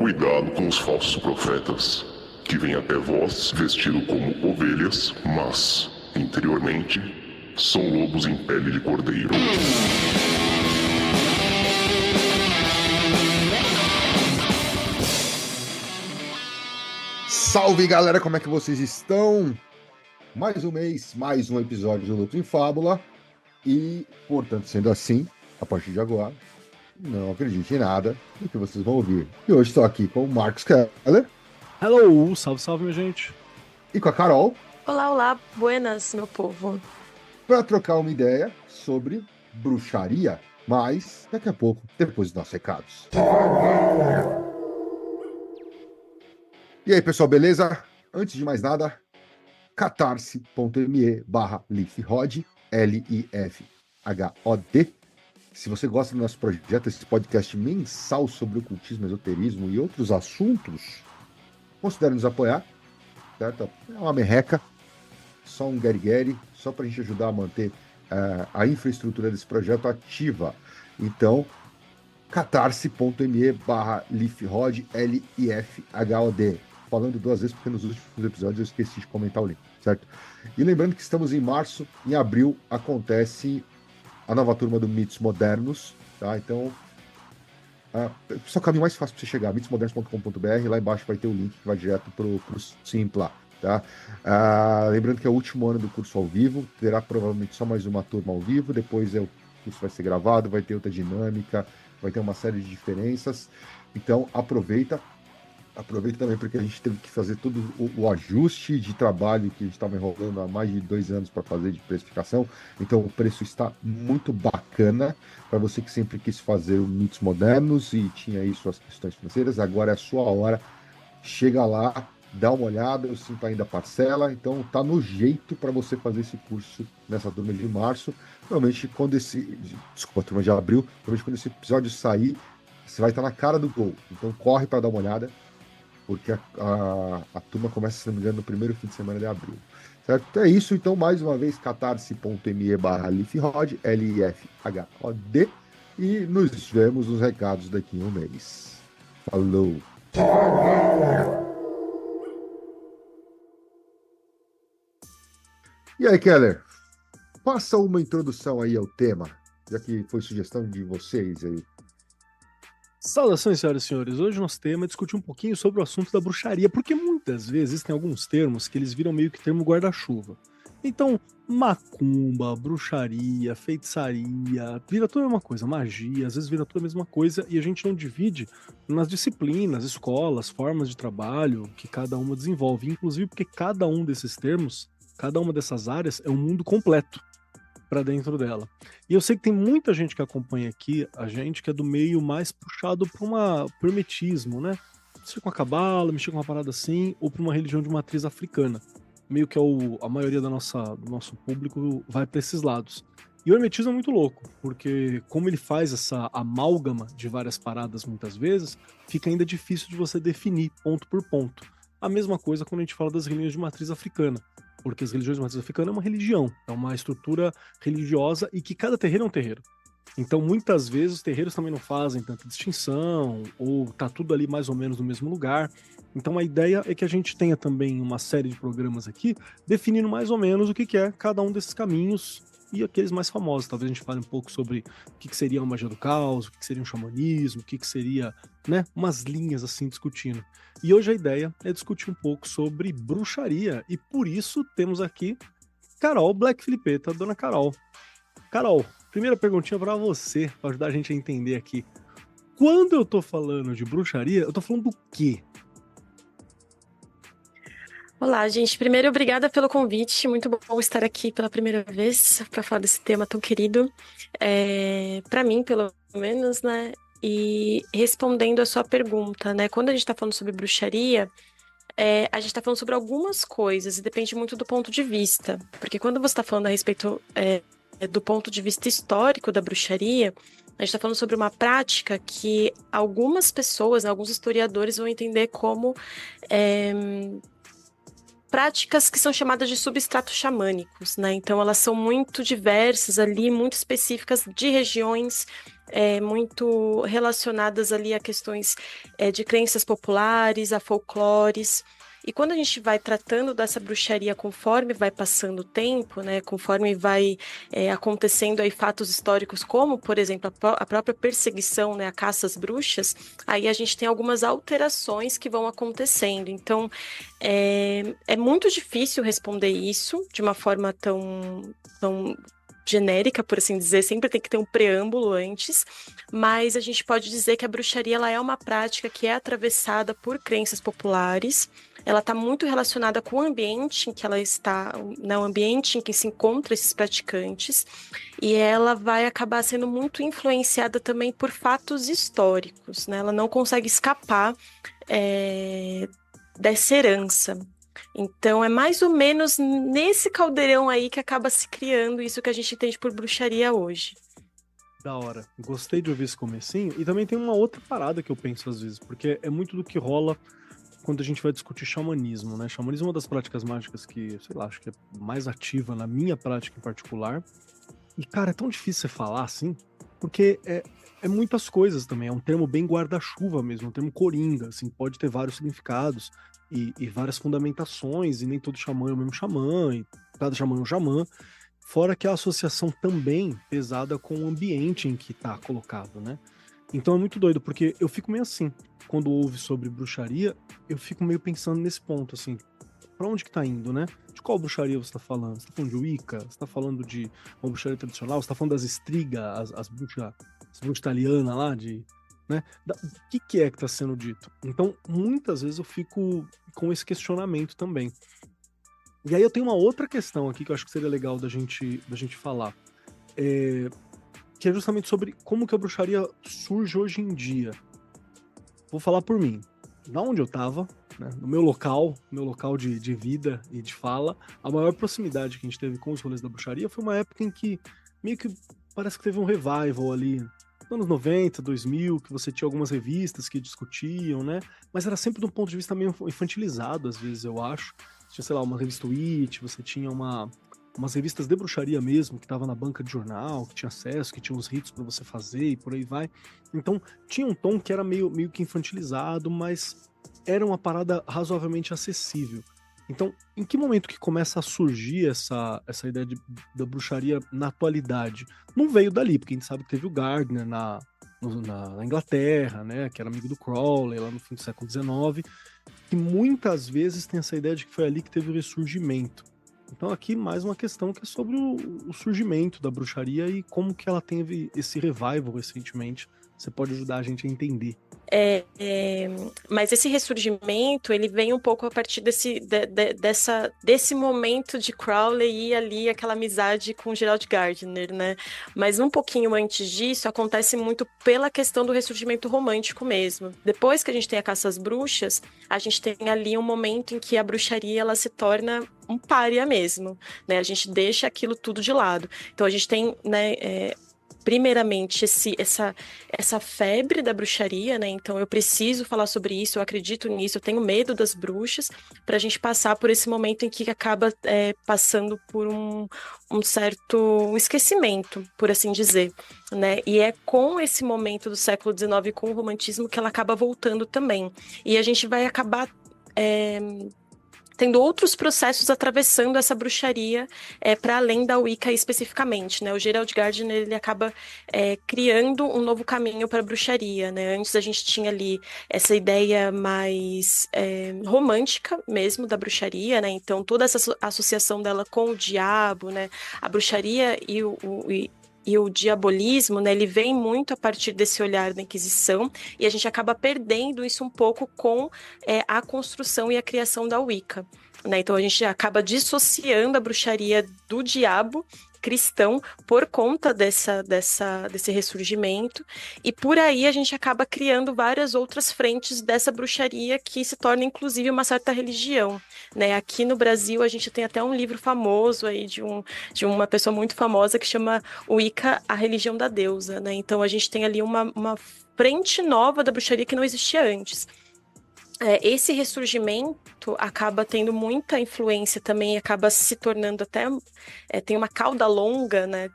Cuidado com os falsos profetas, que vêm até vós vestido como ovelhas, mas, interiormente, são lobos em pele de cordeiro. Salve galera, como é que vocês estão? Mais um mês, mais um episódio do Luto em Fábula. E, portanto, sendo assim, a partir de agora, não acredite em nada do que vocês vão ouvir. E hoje estou aqui com o Marcos Keller. Hello, salve, salve, minha gente. E com a Carol. Olá, olá, buenas, meu povo. Para trocar uma ideia sobre bruxaria, mas daqui a pouco, depois dos nossos recados. E aí, pessoal, beleza? Antes de mais nada, catarse.me/lifhod, Lifhod. Se você gosta do nosso projeto, esse podcast mensal sobre ocultismo, esoterismo e outros assuntos, considere nos apoiar, certo? É uma merreca, só um guerigueri, só para a gente ajudar a manter a infraestrutura desse projeto ativa. Então, catarse.me/lifhod, Lifhod. Falando duas vezes, porque nos últimos episódios eu esqueci de comentar o link, certo? E lembrando que estamos em março, em abril acontece a nova turma do Mitos Modernos, tá? Então, esse é o caminho mais fácil para você chegar, mitosmodernos.com.br, lá embaixo vai ter o link que vai direto para o Simpla, tá? Lembrando que é o último ano do curso ao vivo, terá provavelmente só mais uma turma ao vivo, depois o curso vai ser gravado, vai ter outra dinâmica, vai ter uma série de diferenças, então aproveita também porque a gente teve que fazer todo o ajuste de trabalho que a gente estava enrolando há mais de 2 anos para fazer de precificação. Então o preço está muito bacana para você que sempre quis fazer o Mitos Modernos e tinha aí suas questões financeiras. Agora é a sua hora. Chega lá, dá uma olhada, eu sinto ainda parcela. Então tá no jeito para você fazer esse curso nessa turma de março. Provavelmente quando a turma de abril, provavelmente quando esse episódio sair, você vai estar na cara do gol. Então corre para dar uma olhada, porque a turma começa, se não me engano, no primeiro fim de semana de abril. Certo? É isso, então, mais uma vez, catarse.me/lifhod, Lifhod, e nos vemos nos recados daqui a um mês. Falou! E aí, Keller, faça uma introdução aí ao tema, já que foi sugestão de vocês aí. Saudações, senhoras e senhores. Hoje nosso tema é discutir um pouquinho sobre o assunto da bruxaria, porque muitas vezes tem alguns termos que eles viram meio que termo guarda-chuva. Então, macumba, bruxaria, feitiçaria, vira toda a mesma coisa, magia, às vezes vira toda a mesma coisa e a gente não divide nas disciplinas, escolas, formas de trabalho que cada uma desenvolve, inclusive porque cada um desses termos, cada uma dessas áreas é um mundo completo para dentro dela. E eu sei que tem muita gente que acompanha aqui, a gente que é do meio mais puxado para um hermetismo, né? Mexer com a cabala, mexer com uma parada assim, ou para uma religião de matriz africana. Meio que a maioria do nosso público vai para esses lados. E o hermetismo é muito louco, porque como ele faz essa amálgama de várias paradas muitas vezes, fica ainda difícil de você definir ponto por ponto. A mesma coisa quando a gente fala das religiões de matriz africana. Porque as religiões de matriz africana é uma religião, é uma estrutura religiosa e que cada terreiro é um terreiro. Então, muitas vezes, os terreiros também não fazem tanta distinção, ou tá tudo ali mais ou menos no mesmo lugar. Então, a ideia é que a gente tenha também uma série de programas aqui, definindo mais ou menos o que é cada um desses caminhos e aqueles mais famosos. Talvez a gente fale um pouco sobre o que seria uma magia do caos, o que seria um xamanismo, o que seria, né, umas linhas assim discutindo. E hoje a ideia é discutir um pouco sobre bruxaria, e por isso temos aqui Carol Black Filipeta, dona Carol. Carol, primeira perguntinha para você, para ajudar a gente a entender aqui. Quando eu tô falando de bruxaria, eu tô falando do quê? Olá, gente. Primeiro, obrigada pelo convite. Muito bom estar aqui pela primeira vez para falar desse tema tão querido. Para mim, pelo menos, né? E respondendo a sua pergunta, né? Quando a gente está falando sobre bruxaria, a gente está falando sobre algumas coisas e depende muito do ponto de vista. Porque quando você está falando a respeito do ponto de vista histórico da bruxaria, a gente está falando sobre uma prática que algumas pessoas, alguns historiadores vão entender como práticas que são chamadas de substratos xamânicos, né? Então elas são muito diversas ali, muito específicas de regiões, muito relacionadas ali a questões de crenças populares, a folclores. E quando a gente vai tratando dessa bruxaria conforme vai passando o tempo, né, conforme vai acontecendo aí fatos históricos, como, por exemplo, a própria perseguição, né, a caça às bruxas, aí a gente tem algumas alterações que vão acontecendo. Então, é muito difícil responder isso de uma forma tão genérica, por assim dizer, sempre tem que ter um preâmbulo antes, mas a gente pode dizer que a bruxaria ela é uma prática que é atravessada por crenças populares, ela está muito relacionada com o ambiente em que ela está, né, o ambiente em que se encontram esses praticantes, e ela vai acabar sendo muito influenciada também por fatos históricos, né? Ela não consegue escapar dessa herança. Então é mais ou menos nesse caldeirão aí que acaba se criando isso que a gente entende por bruxaria hoje. Da hora. Gostei de ouvir esse comecinho. E também tem uma outra parada que eu penso às vezes, porque é muito do que rola quando a gente vai discutir xamanismo, né? Xamanismo é uma das práticas mágicas que, sei lá, acho que é mais ativa na minha prática em particular. E, cara, é tão difícil você falar assim, porque é muitas coisas também. É um termo bem guarda-chuva mesmo, um termo coringa, assim, pode ter vários significados e várias fundamentações, e nem todo xamã é o mesmo xamã, e cada xamã é um xamã. Fora que a associação também pesada com o ambiente em que tá colocado, né? Então é muito doido, porque eu fico meio assim, quando ouve sobre bruxaria, eu fico meio pensando nesse ponto, assim, pra onde que tá indo, né? De qual bruxaria você tá falando? Você tá falando de Wicca? Você tá falando de uma bruxaria tradicional? Você tá falando das estrigas, as bruxas italianas lá, né? O que é que tá sendo dito? Então, muitas vezes eu fico com esse questionamento também. E aí eu tenho uma outra questão aqui que eu acho que seria legal da gente falar. Que é justamente sobre como que a bruxaria surge hoje em dia. Vou falar por mim. Da onde eu tava, né, no meu local de vida e de fala, a maior proximidade que a gente teve com os rolês da bruxaria foi uma época em que meio que parece que teve um revival ali, nos anos 90, 2000, que você tinha algumas revistas que discutiam, né? Mas era sempre de um ponto de vista meio infantilizado, às vezes, eu acho. Tinha, sei lá, uma revista Witch, você tinha umas revistas de bruxaria mesmo, que tava na banca de jornal, que tinha acesso, que tinha uns ritos para você fazer e por aí vai. Então, tinha um tom que era meio que infantilizado, mas era uma parada razoavelmente acessível. Então, em que momento que começa a surgir essa ideia da bruxaria na atualidade? Não veio dali, porque a gente sabe que teve o Gardner na Inglaterra, né, que era amigo do Crowley, lá no fim do século XIX, que muitas vezes tem essa ideia de que foi ali que teve o ressurgimento. Então aqui mais uma questão que é sobre o surgimento da bruxaria e como que ela teve esse revival recentemente. Você pode ajudar a gente a entender. Mas esse ressurgimento, ele vem um pouco a partir desse momento de Crowley e ali aquela amizade com Gerald Gardner, né? Mas um pouquinho antes disso, acontece muito pela questão do ressurgimento romântico mesmo. Depois que a gente tem a caça às bruxas, a gente tem ali um momento em que a bruxaria ela se torna um pária mesmo, né? A gente deixa aquilo tudo de lado. Então a gente tem, né, primeiramente, essa febre da bruxaria, né? Então eu preciso falar sobre isso, eu acredito nisso, eu tenho medo das bruxas, para a gente passar por esse momento em que acaba passando por um certo esquecimento, por assim dizer, né? E é com esse momento do século XIX, com o romantismo, que ela acaba voltando também. E a gente vai acabar tendo outros processos atravessando essa bruxaria para além da Wicca especificamente, né? O Gerald Gardner ele acaba criando um novo caminho para a bruxaria, né? Antes a gente tinha ali essa ideia mais romântica mesmo da bruxaria, né? Então toda essa associação dela com o diabo, né? A bruxaria e o diabolismo, né, ele vem muito a partir desse olhar da Inquisição, e a gente acaba perdendo isso um pouco com a construção e a criação da Wicca, né? Então a gente acaba dissociando a bruxaria do diabo cristão por conta desse ressurgimento, e por aí a gente acaba criando várias outras frentes dessa bruxaria que se torna inclusive uma certa religião, né? Aqui no Brasil a gente tem até um livro famoso aí de uma pessoa muito famosa que chama Wicca, a religião da deusa, né? Então a gente tem ali uma frente nova da bruxaria que não existia antes. esse ressurgimento acaba tendo muita influência também, acaba se tornando até tem uma cauda longa, né,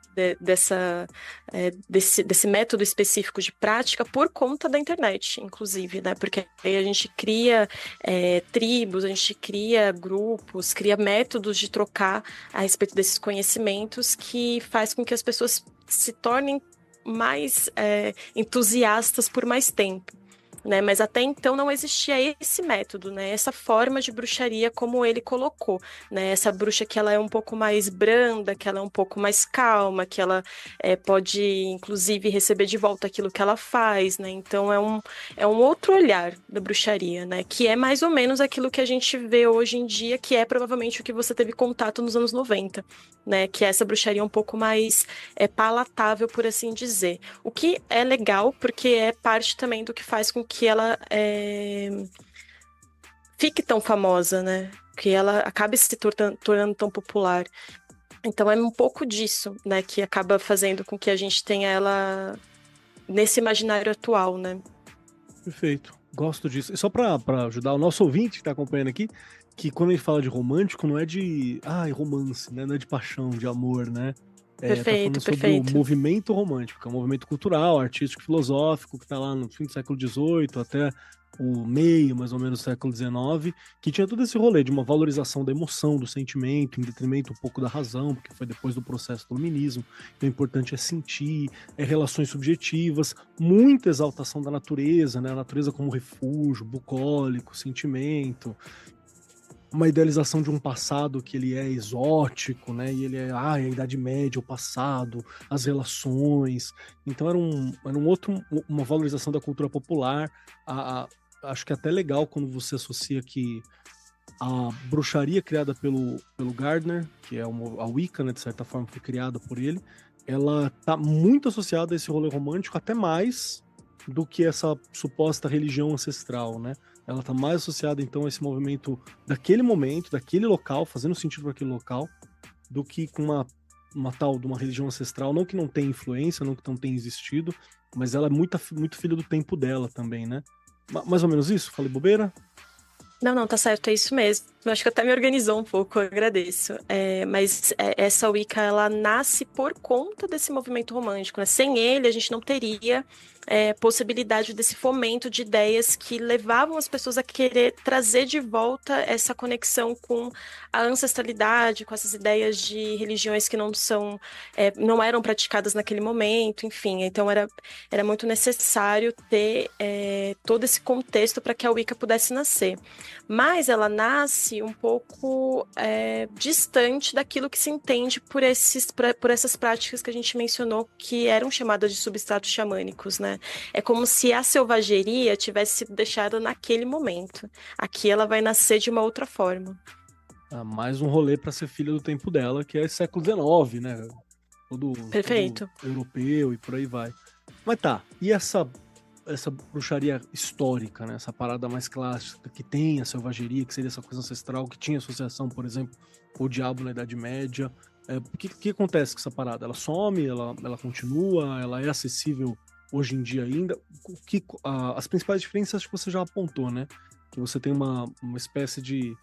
desse método específico de prática por conta da internet, inclusive, né, porque aí a gente cria tribos, a gente cria grupos, cria métodos de trocar a respeito desses conhecimentos que faz com que as pessoas se tornem mais entusiastas por mais tempo. Né, mas até então não existia esse método, né, essa forma de bruxaria como ele colocou, né, essa bruxa que ela é um pouco mais branda, que ela é um pouco mais calma, que ela pode inclusive receber de volta aquilo que ela faz, né, então é um outro olhar da bruxaria, né, que é mais ou menos aquilo que a gente vê hoje em dia, que é provavelmente o que você teve contato nos anos 90, né, que é essa bruxaria um pouco mais palatável, por assim dizer, o que é legal, porque é parte também do que faz com que ela fique tão famosa, né? Que ela acabe se tornando tão popular. Então é um pouco disso, né? Que acaba fazendo com que a gente tenha ela nesse imaginário atual, né? Perfeito. Gosto disso. E só para ajudar o nosso ouvinte que está acompanhando aqui, que quando a gente fala de romântico, não é de romance, né? Não é de paixão, de amor, né? Tá falando sobre o movimento romântico, que é um movimento cultural, artístico, filosófico, que está lá no fim do século XVIII até o meio, mais ou menos, do século XIX, que tinha todo esse rolê de uma valorização da emoção, do sentimento, em detrimento um pouco da razão, porque foi depois do processo do iluminismo. Então, o importante é sentir, relações subjetivas, muita exaltação da natureza, né? A natureza como refúgio, bucólico, sentimento, uma idealização de um passado que ele é exótico, né? E ele é a Idade Média, o passado, as relações. Então era uma valorização da cultura popular. Acho que é até legal quando você associa que a bruxaria criada pelo Gardner, que é a Wicca, né, de certa forma foi criada por ele, ela tá muito associada a esse rolê romântico, até mais do que essa suposta religião ancestral, né? Ela tá mais associada, então, a esse movimento daquele momento, daquele local, fazendo sentido para aquele local, do que com uma tal de uma religião ancestral, não que não tenha influência, não que não tenha existido, mas ela é muito filha do tempo dela também, né? Mais ou menos isso? Falei bobeira? Não, tá certo, é isso mesmo. Eu acho que até me organizou um pouco, eu agradeço. Mas essa Wicca, ela nasce por conta desse movimento romântico, né? Sem ele, a gente não teria possibilidade desse fomento de ideias que levavam as pessoas a querer trazer de volta essa conexão com a ancestralidade, com essas ideias de religiões que não eram praticadas naquele momento, enfim. Então, era muito necessário ter todo esse contexto para que a Wicca pudesse nascer. Mas ela nasce um pouco distante daquilo que se entende por essas práticas que a gente mencionou, que eram chamadas de substratos xamânicos, né? É como se a selvageria tivesse sido deixada naquele momento. Aqui ela vai nascer de uma outra forma. Mais um rolê para ser filha do tempo dela, que é século XIX, né? Perfeito. Todo europeu e por aí vai. Mas tá, e essa bruxaria histórica, né? Essa parada mais clássica, que tem a selvageria, que seria essa coisa ancestral, que tinha associação, por exemplo, com o diabo na Idade Média. O que acontece com essa parada? Ela some, ela continua, ela é acessível hoje em dia ainda? As principais diferenças acho que você já apontou, né? Que você tem uma espécie de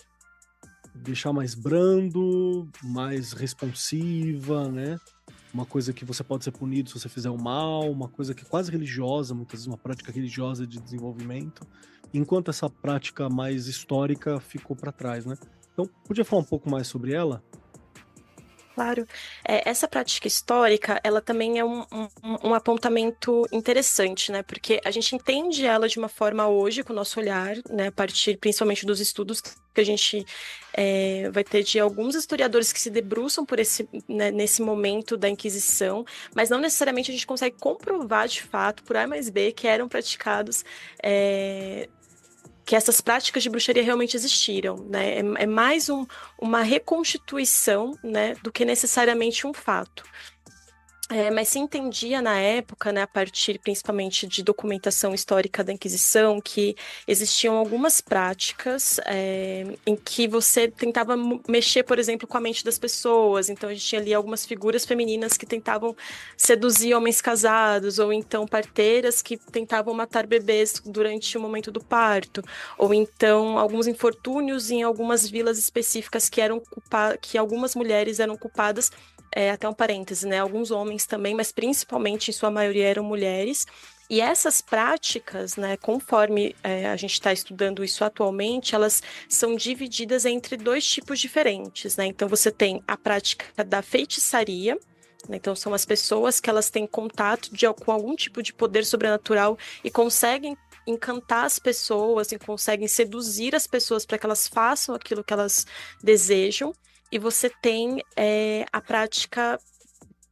deixar mais brando, mais responsiva, né? Uma coisa que você pode ser punido se você fizer o mal, uma coisa que é quase religiosa, muitas vezes uma prática religiosa de desenvolvimento, enquanto essa prática mais histórica ficou para trás, né? Então, podia falar um pouco mais sobre ela? Claro. Essa prática histórica, ela também é um apontamento interessante, né? Porque a gente entende ela de uma forma hoje, com o nosso olhar, né? A partir principalmente dos estudos que a gente vai ter de alguns historiadores que se debruçam né, nesse momento da Inquisição, mas não necessariamente a gente consegue comprovar de fato, por A mais B, que eram praticados que essas práticas de bruxaria realmente existiram, né? É mais uma reconstituição, né, do que necessariamente um fato. Mas se entendia na época, né, a partir principalmente de documentação histórica da Inquisição, que existiam algumas práticas em que você tentava mexer, por exemplo, com a mente das pessoas. Então a gente tinha ali algumas figuras femininas que tentavam seduzir homens casados, ou então parteiras que tentavam matar bebês durante o momento do parto, ou então alguns infortúnios em algumas vilas específicas que algumas mulheres eram culpadas. Até um parêntese, né? Alguns homens também, mas principalmente em sua maioria eram mulheres. E essas práticas, né, conforme a gente está estudando isso atualmente, elas são divididas entre dois tipos diferentes, né? Então você tem a prática da feitiçaria, né? Então são as pessoas que elas têm contato com algum tipo de poder sobrenatural e conseguem encantar as pessoas e conseguem seduzir as pessoas para que elas façam aquilo que elas desejam. E você tem a prática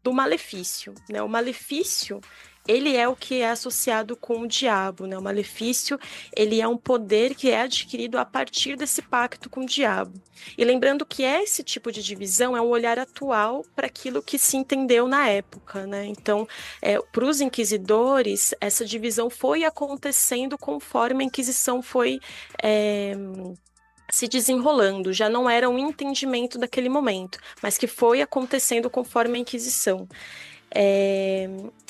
do malefício, né? O malefício, ele é o que é associado com o diabo, né? O malefício, ele é um poder que é adquirido a partir desse pacto com o diabo. E lembrando que esse tipo de divisão é um olhar atual para aquilo que se entendeu na época, né? Então, para os inquisidores, essa divisão foi acontecendo conforme a Inquisição foi se desenrolando, já não era um entendimento daquele momento, mas que foi acontecendo conforme a Inquisição.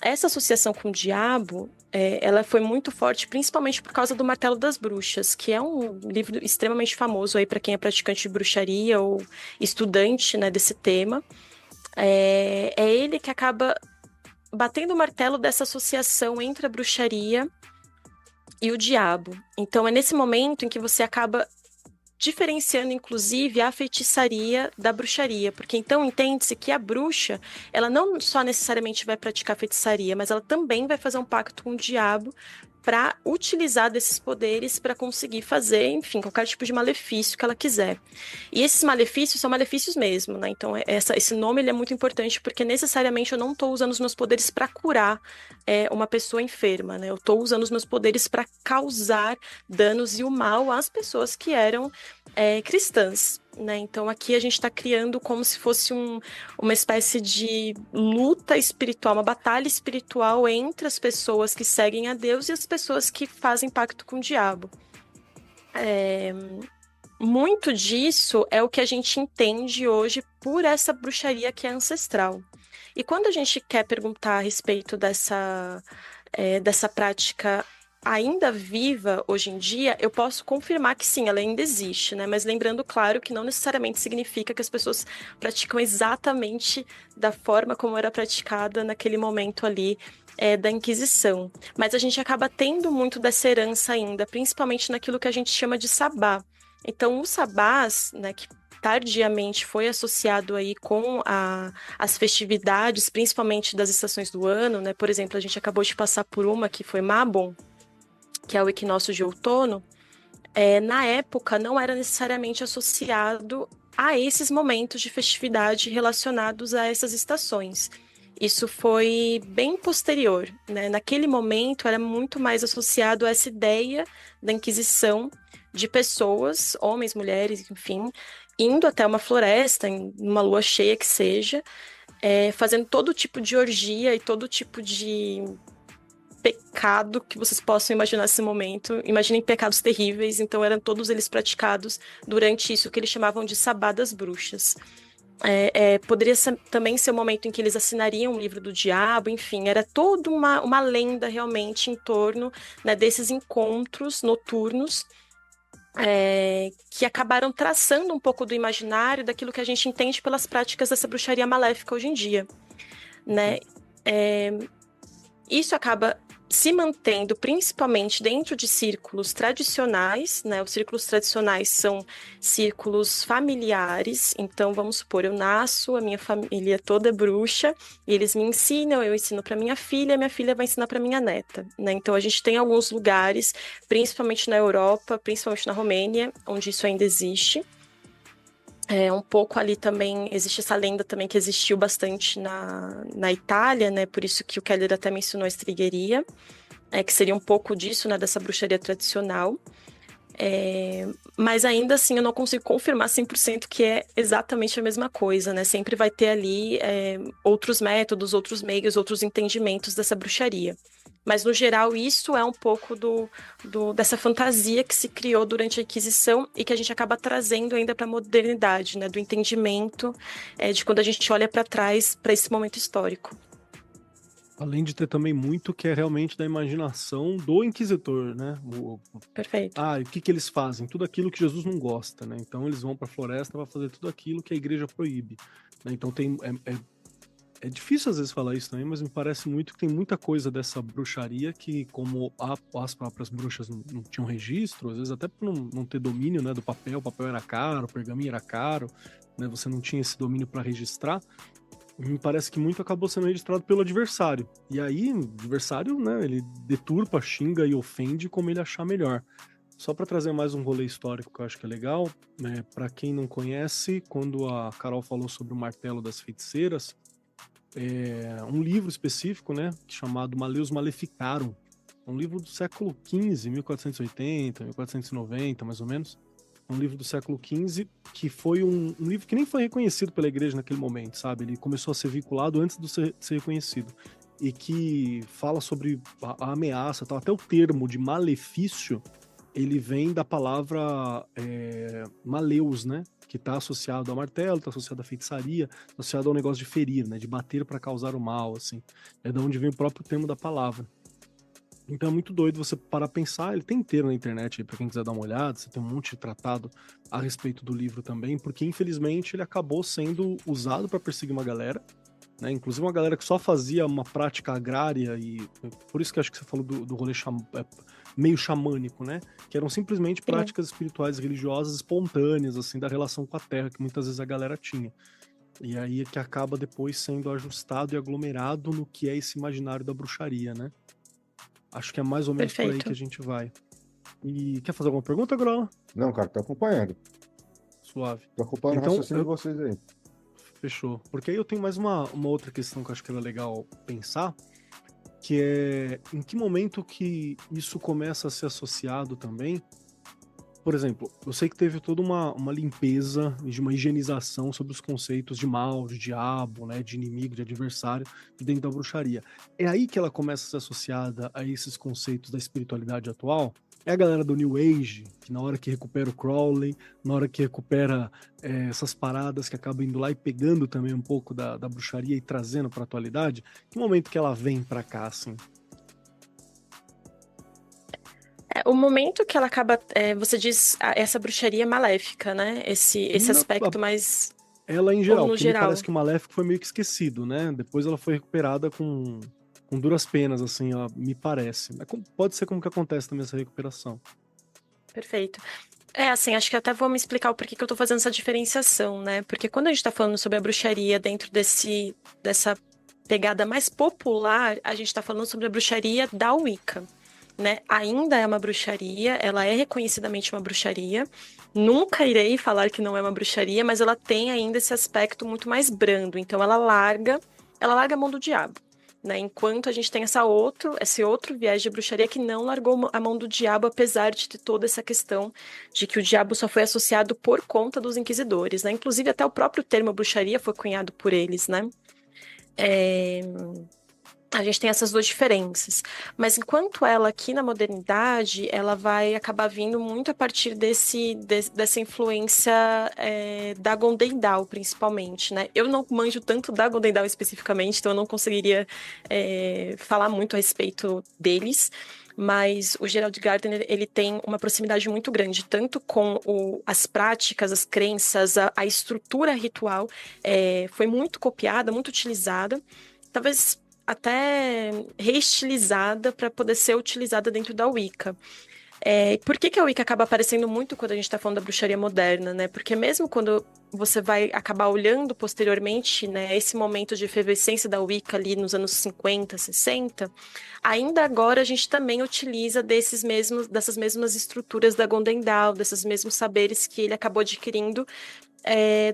Essa associação com o diabo, ela foi muito forte, principalmente por causa do Martelo das Bruxas, que é um livro extremamente famoso aí para quem é praticante de bruxaria ou estudante, né, desse tema. É ele que acaba batendo o martelo dessa associação entre a bruxaria e o diabo. Então é nesse momento em que você acaba diferenciando, inclusive, a feitiçaria da bruxaria, porque então entende-se que a bruxa, ela não só necessariamente vai praticar feitiçaria, mas ela também vai fazer um pacto com o diabo para utilizar desses poderes para conseguir fazer, enfim, qualquer tipo de malefício que ela quiser. E esses malefícios são malefícios mesmo, né? Então, esse nome ele é muito importante porque necessariamente eu não estou usando os meus poderes para curar uma pessoa enferma, né? Eu estou usando os meus poderes para causar danos e o mal às pessoas que eram cristãs, né? Então aqui a gente está criando como se fosse uma espécie de luta espiritual, uma batalha espiritual entre as pessoas que seguem a Deus e as pessoas que fazem pacto com o diabo. Muito disso é o que a gente entende hoje por essa bruxaria que é ancestral. E quando a gente quer perguntar a respeito dessa prática ainda viva hoje em dia, eu posso confirmar que sim, ela ainda existe, né? Mas lembrando, claro, que não necessariamente significa que as pessoas praticam exatamente da forma como era praticada naquele momento ali da Inquisição. Mas a gente acaba tendo muito dessa herança ainda, principalmente naquilo que a gente chama de sabá. Então, os sabás, né, que tardiamente foi associado aí com as festividades, principalmente das estações do ano, né? Por exemplo, a gente acabou de passar por uma que foi Mabon, que é o equinócio de outono. Na época não era necessariamente associado a esses momentos de festividade relacionados a essas estações. Isso foi bem posterior, né? Naquele momento era muito mais associado a essa ideia da Inquisição de pessoas, homens, mulheres, enfim, indo até uma floresta, em uma lua cheia que seja, fazendo todo tipo de orgia e todo tipo de pecado que vocês possam imaginar nesse momento. Imaginem pecados terríveis, então eram todos eles praticados durante isso que eles chamavam de Sabá das Bruxas. Poderia também ser o momento em que eles assinariam o livro do diabo, enfim, era toda uma lenda realmente em torno, né, desses encontros noturnos que acabaram traçando um pouco do imaginário daquilo que a gente entende pelas práticas dessa bruxaria maléfica hoje em dia, né? Isso acaba se mantendo principalmente dentro de círculos tradicionais, né? Os círculos tradicionais são círculos familiares, então vamos supor, eu nasço, a minha família toda é bruxa, e eles me ensinam, eu ensino para minha filha vai ensinar para minha neta, né? Então a gente tem alguns lugares, principalmente na Europa, principalmente na Romênia, onde isso ainda existe. Um pouco ali também, existe essa lenda também que existiu bastante na Itália, né? Por isso que o Keller até mencionou a estrigueria, que seria um pouco disso, né? Dessa bruxaria tradicional. Mas ainda assim eu não consigo confirmar 100% que é exatamente a mesma coisa, né? Sempre vai ter ali outros métodos, outros meios, outros entendimentos dessa bruxaria. Mas, no geral, isso é um pouco dessa fantasia que se criou durante a Inquisição e que a gente acaba trazendo ainda para a modernidade, né? Do entendimento de quando a gente olha para trás, para esse momento histórico. Além de ter também muito que é realmente da imaginação do inquisitor, né? Perfeito. O que eles fazem? Tudo aquilo que Jesus não gosta, né? Então eles vão para a floresta para fazer tudo aquilo que a igreja proíbe, né? Então é difícil às vezes falar isso também, mas me parece muito que tem muita coisa dessa bruxaria que, como as próprias bruxas não tinham registro, às vezes até por não ter domínio, né, do papel, o papel era caro, o pergaminho era caro, né? Você não tinha esse domínio para registrar. Me parece que muito acabou sendo registrado pelo adversário. E aí, o adversário, né, ele deturpa, xinga e ofende como ele achar melhor. Só para trazer mais um rolê histórico que eu acho que é legal, né, para quem não conhece, quando a Carol falou sobre o martelo das feiticeiras, um livro específico, né, chamado Maleus Maleficarum, um livro do século XV, 1480, 1490, mais ou menos. Um livro do século XV, que foi um livro que nem foi reconhecido pela igreja naquele momento, sabe? Ele começou a ser vinculado antes de ser reconhecido. E que fala sobre a ameaça, tal. Até o termo de malefício, ele vem da palavra maleus, né? Que está associado ao martelo, está associado à feitiçaria, associado ao negócio de ferir, né? De bater para causar o mal, assim. É de onde vem o próprio termo da palavra. Então é muito doido você parar a pensar, ele tem inteiro na internet aí pra quem quiser dar uma olhada, você tem um monte de tratado a respeito do livro também, porque infelizmente ele acabou sendo usado para perseguir uma galera, né? Inclusive uma galera que só fazia uma prática agrária, e por isso que acho que você falou do rolê meio xamânico, né? Que eram simplesmente práticas espirituais e religiosas espontâneas, assim, da relação com a terra, que muitas vezes a galera tinha. E aí é que acaba depois sendo ajustado e aglomerado no que é esse imaginário da bruxaria, né? Acho que é mais ou menos por aí que a gente vai. E quer fazer alguma pergunta, Grola? Não, cara, tô acompanhando. Suave. Tô acompanhando Então, o raciocínio de vocês aí. Fechou. Porque aí eu tenho mais uma outra questão que eu acho que era legal pensar, que é em que momento que isso começa a ser associado também. Por exemplo, eu sei que teve toda uma limpeza e de uma higienização sobre os conceitos de mal, de diabo, né, de inimigo, de adversário, dentro da bruxaria. É aí que ela começa a ser associada a esses conceitos da espiritualidade atual? É a galera do New Age, que na hora que recupera o Crowley, na hora que recupera essas paradas que acabam indo lá e pegando também um pouco da bruxaria e trazendo para a atualidade, que momento que ela vem para cá, assim? O momento que ela acaba, você diz, essa bruxaria maléfica, né? Esse aspecto mais... Ela em geral, ou no porque geral. me parece que o Maléfico foi meio que esquecido, né? Depois ela foi recuperada com duras penas, assim, ó, me parece. Mas pode ser como que acontece também essa recuperação. Perfeito. Assim, acho que até vou me explicar o porquê que eu tô fazendo essa diferenciação, né? Porque quando a gente tá falando sobre a bruxaria dentro dessa pegada mais popular, a gente tá falando sobre a bruxaria da Wicca. Né? Ainda é uma bruxaria, ela é reconhecidamente uma bruxaria. Nunca irei falar que não é uma bruxaria, mas ela tem ainda esse aspecto muito mais brando. Então ela larga a mão do diabo, né? Enquanto a gente tem esse outro viés de bruxaria que não largou a mão do diabo, apesar de ter toda essa questão de que o diabo só foi associado por conta dos inquisidores, né? Inclusive até o próprio termo bruxaria foi cunhado por eles, né? A gente tem essas duas diferenças. Mas enquanto ela aqui na modernidade, ela vai acabar vindo muito a partir dessa influência da Gondendal, principalmente, né? Eu não manjo tanto da Gondendal especificamente, então eu não conseguiria falar muito a respeito deles. Mas o Gerald Gardner, ele tem uma proximidade muito grande, tanto com as práticas, as crenças, a estrutura ritual. Foi muito copiada, muito utilizada. Talvez até reestilizada para poder ser utilizada dentro da Wicca. Por que a Wicca acaba aparecendo muito quando a gente está falando da bruxaria moderna, né? Porque mesmo quando você vai acabar olhando posteriormente, né, esse momento de efervescência da Wicca ali nos anos 50, 60, ainda agora a gente também utiliza dessas mesmas estruturas da Gondendal, desses mesmos saberes que ele acabou adquirindo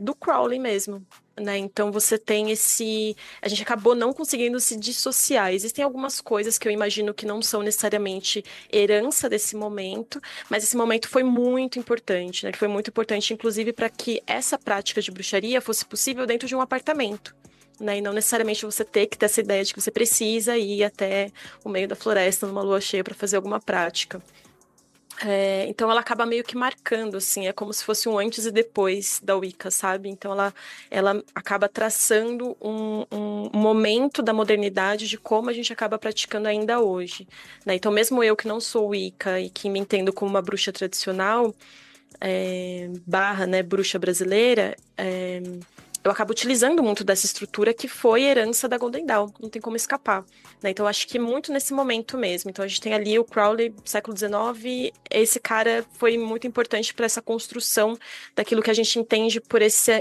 do Crowley mesmo. né? Então você tem esse. A gente acabou não conseguindo se dissociar. Existem algumas coisas que eu imagino que não são necessariamente herança desse momento, mas esse momento foi muito importante, né? Ele foi muito importante, inclusive, para que essa prática de bruxaria fosse possível dentro de um apartamento. Né? E não necessariamente você ter que ter essa ideia de que você precisa ir até o meio da floresta numa lua cheia para fazer alguma prática. Então ela acaba meio que marcando, assim, é como se fosse um antes e depois da Wicca, sabe? Então ela acaba traçando um momento da modernidade de como a gente acaba praticando ainda hoje, né? Então mesmo eu que não sou Wicca e que me entendo como uma bruxa tradicional, barra, né, bruxa brasileira, eu acabo utilizando muito dessa estrutura que foi herança da Golden Dawn, não tem como escapar, né? Então, acho que muito nesse momento mesmo. Então, a gente tem ali o Crowley, século XIX, esse cara foi muito importante para essa construção daquilo que a gente entende por essa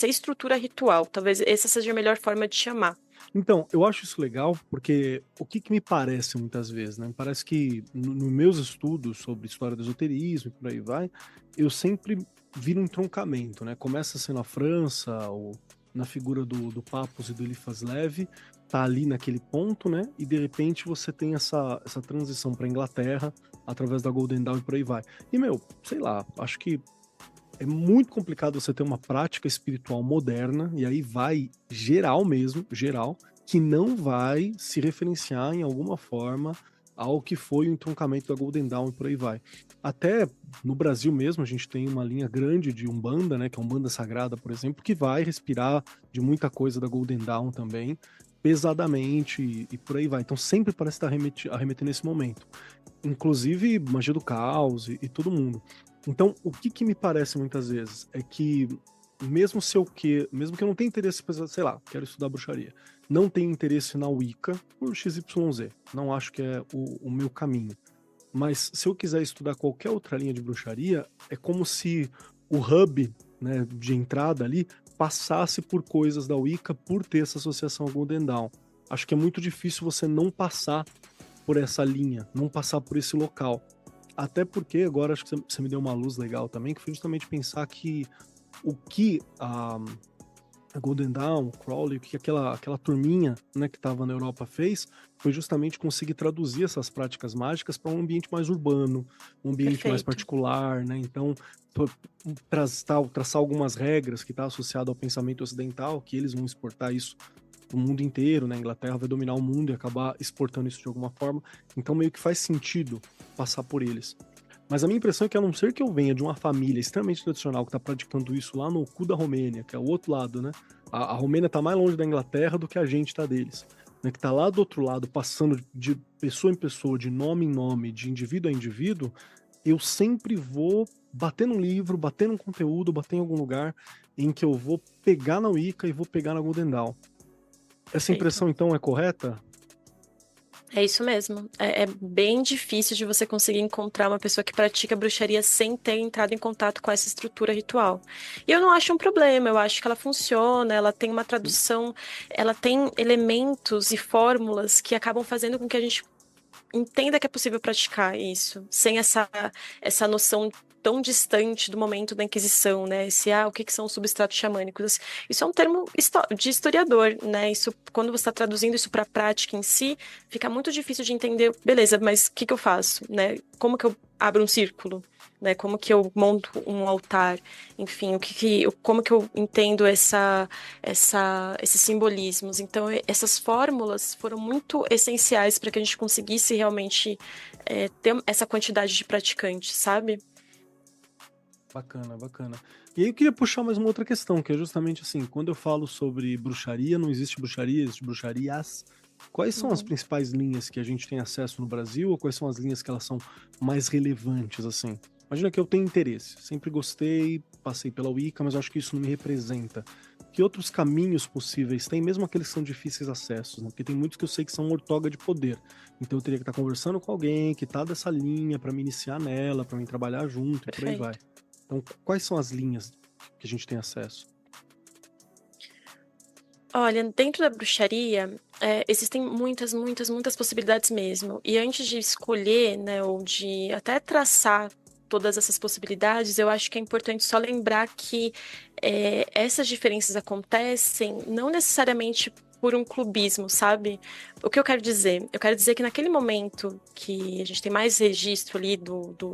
estrutura ritual. Talvez essa seja a melhor forma de chamar. Então, eu acho isso legal porque o que me parece muitas vezes, né? Me parece que nos meus estudos sobre história do esoterismo e por aí vai, eu sempre viro um entroncamento, né? Começa sendo a França, ou na figura do Papus e do Eliphas Levi, tá ali naquele ponto, né? E de repente você tem essa transição para Inglaterra através da Golden Dawn e por aí vai. E, sei lá, acho que é muito complicado você ter uma prática espiritual moderna, e aí vai geral mesmo, geral, que não vai se referenciar em alguma forma ao que foi o entroncamento da Golden Dawn e por aí vai. Até no Brasil mesmo, a gente tem uma linha grande de Umbanda, né, que é a Umbanda Sagrada, por exemplo, que vai respirar de muita coisa da Golden Dawn também, pesadamente e por aí vai. Então sempre parece estar arremetendo nesse momento. Inclusive magia do caos e todo mundo. Então, o que me parece muitas vezes é que mesmo que eu não tenha interesse, sei lá, quero estudar bruxaria, não tenho interesse na Wicca por XYZ, não acho que é o meu caminho. Mas se eu quiser estudar qualquer outra linha de bruxaria, é como se o hub, né, de entrada ali passasse por coisas da Wicca por ter essa associação ao Golden Dawn. Acho que é muito difícil você não passar por essa linha, não passar por esse local. Até porque, agora acho que você me deu uma luz legal também, que foi justamente pensar que o que a Golden Dawn, o Crowley, o que aquela turminha, né, que estava na Europa fez, foi justamente conseguir traduzir essas práticas mágicas para um ambiente mais urbano, um ambiente mais particular, né? Então, traçar algumas regras que está associado ao pensamento ocidental, que eles vão exportar isso o mundo inteiro, né? A Inglaterra vai dominar o mundo e acabar exportando isso de alguma forma. Então meio que faz sentido passar por eles. Mas a minha impressão é que, a não ser que eu venha de uma família extremamente tradicional que está praticando isso lá no cu da Romênia, que é o outro lado, né? A Romênia está mais longe da Inglaterra do que a gente está deles. Né? Que está lá do outro lado, passando de pessoa em pessoa, de nome em nome, de indivíduo a indivíduo, eu sempre vou bater num livro, bater num conteúdo, bater em algum lugar em que eu vou pegar na Wicca e vou pegar na Golden Dawn. Essa impressão, então, é correta? É isso mesmo. É bem difícil de você conseguir encontrar uma pessoa que pratica bruxaria sem ter entrado em contato com essa estrutura ritual. E eu não acho um problema, eu acho que ela funciona, ela tem uma tradução, ela tem elementos e fórmulas que acabam fazendo com que a gente entenda que é possível praticar isso, sem essa noção tão distante do momento da Inquisição, né? O que são os substratos xamânicos? Isso é um termo de historiador, né? Isso, quando você está traduzindo isso para a prática em si, fica muito difícil de entender. Beleza, mas o que eu faço, né? Como que eu abro um círculo? Né, como que eu monto um altar, enfim, como que eu entendo esses simbolismos. Então, essas fórmulas foram muito essenciais para que a gente conseguisse realmente ter essa quantidade de praticantes, sabe? Bacana, bacana. E aí eu queria puxar mais uma outra questão, que é justamente assim, quando eu falo sobre bruxaria, não existe bruxaria, existe bruxarias. Quais são as principais linhas que a gente tem acesso no Brasil, ou quais são as linhas que elas são mais relevantes, assim? Imagina que eu tenho interesse, sempre gostei, passei pela Wicca, mas eu acho que isso não me representa. Que outros caminhos possíveis tem, mesmo aqueles que são difíceis acessos, né? Porque tem muitos que eu sei que são ortoga de poder. Então eu teria que estar conversando com alguém que tá dessa linha para me iniciar nela, para mim trabalhar junto. Perfeito. E por aí vai. Então, quais são as linhas que a gente tem acesso? Olha, dentro da bruxaria, existem muitas possibilidades mesmo. E antes de escolher, né, ou de até traçar todas essas possibilidades, eu acho que é importante só lembrar que essas diferenças acontecem não necessariamente por um clubismo, sabe? O que eu quero dizer? Eu quero dizer que naquele momento que a gente tem mais registro ali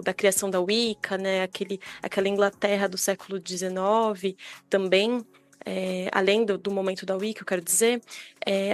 da criação da Wicca, né? Aquela Inglaterra do século XIX também, além do momento da Wicca, eu quero dizer,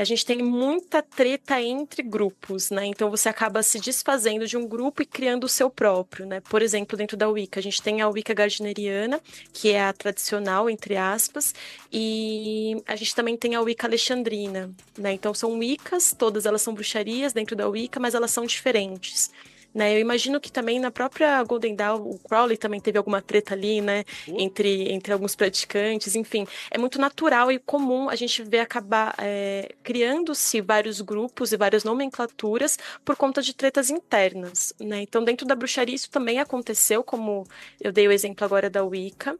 a gente tem muita treta entre grupos, né? Então você acaba se desfazendo de um grupo e criando o seu próprio, né? Por exemplo, dentro da Wicca, a gente tem a Wicca gardneriana, que é a tradicional, entre aspas, e a gente também tem a Wicca alexandrina, né? Então são Wiccas, todas elas são bruxarias dentro da Wicca, mas elas são diferentes. Né, eu imagino que também na própria Golden Dawn, o Crowley também teve alguma treta ali, né, entre alguns praticantes, enfim. É muito natural e comum a gente ver acabar criando-se vários grupos e várias nomenclaturas por conta de tretas internas, né? Então, dentro da bruxaria isso também aconteceu, como eu dei o exemplo agora da Wicca,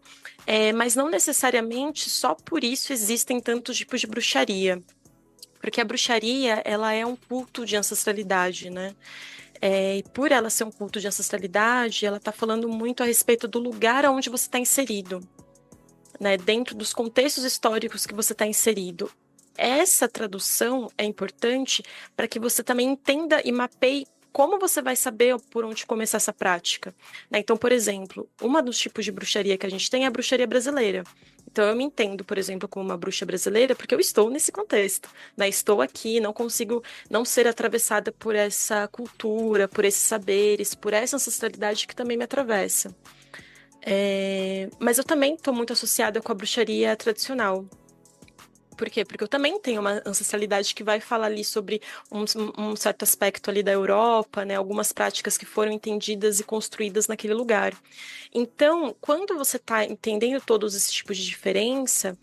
mas não necessariamente só por isso existem tantos tipos de bruxaria. Porque a bruxaria, ela é um culto de ancestralidade, né? E por ela ser um culto de ancestralidade, ela está falando muito a respeito do lugar onde você está inserido, né? Dentro dos contextos históricos que você está inserido. Essa tradução é importante para que você também entenda e mapeie como você vai saber por onde começar essa prática, né? Então, por exemplo, um dos tipos de bruxaria que a gente tem é a bruxaria brasileira. Então, eu me entendo, por exemplo, como uma bruxa brasileira porque eu estou nesse contexto, né? Estou aqui, não consigo não ser atravessada por essa cultura, por esses saberes, por essa ancestralidade que também me atravessa. Mas eu também estou muito associada com a bruxaria tradicional. Por quê? Porque eu também tenho uma ancestralidade que vai falar ali sobre um certo aspecto ali da Europa, né? Algumas práticas que foram entendidas e construídas naquele lugar. Então, quando você está entendendo todos esses tipos de diferença,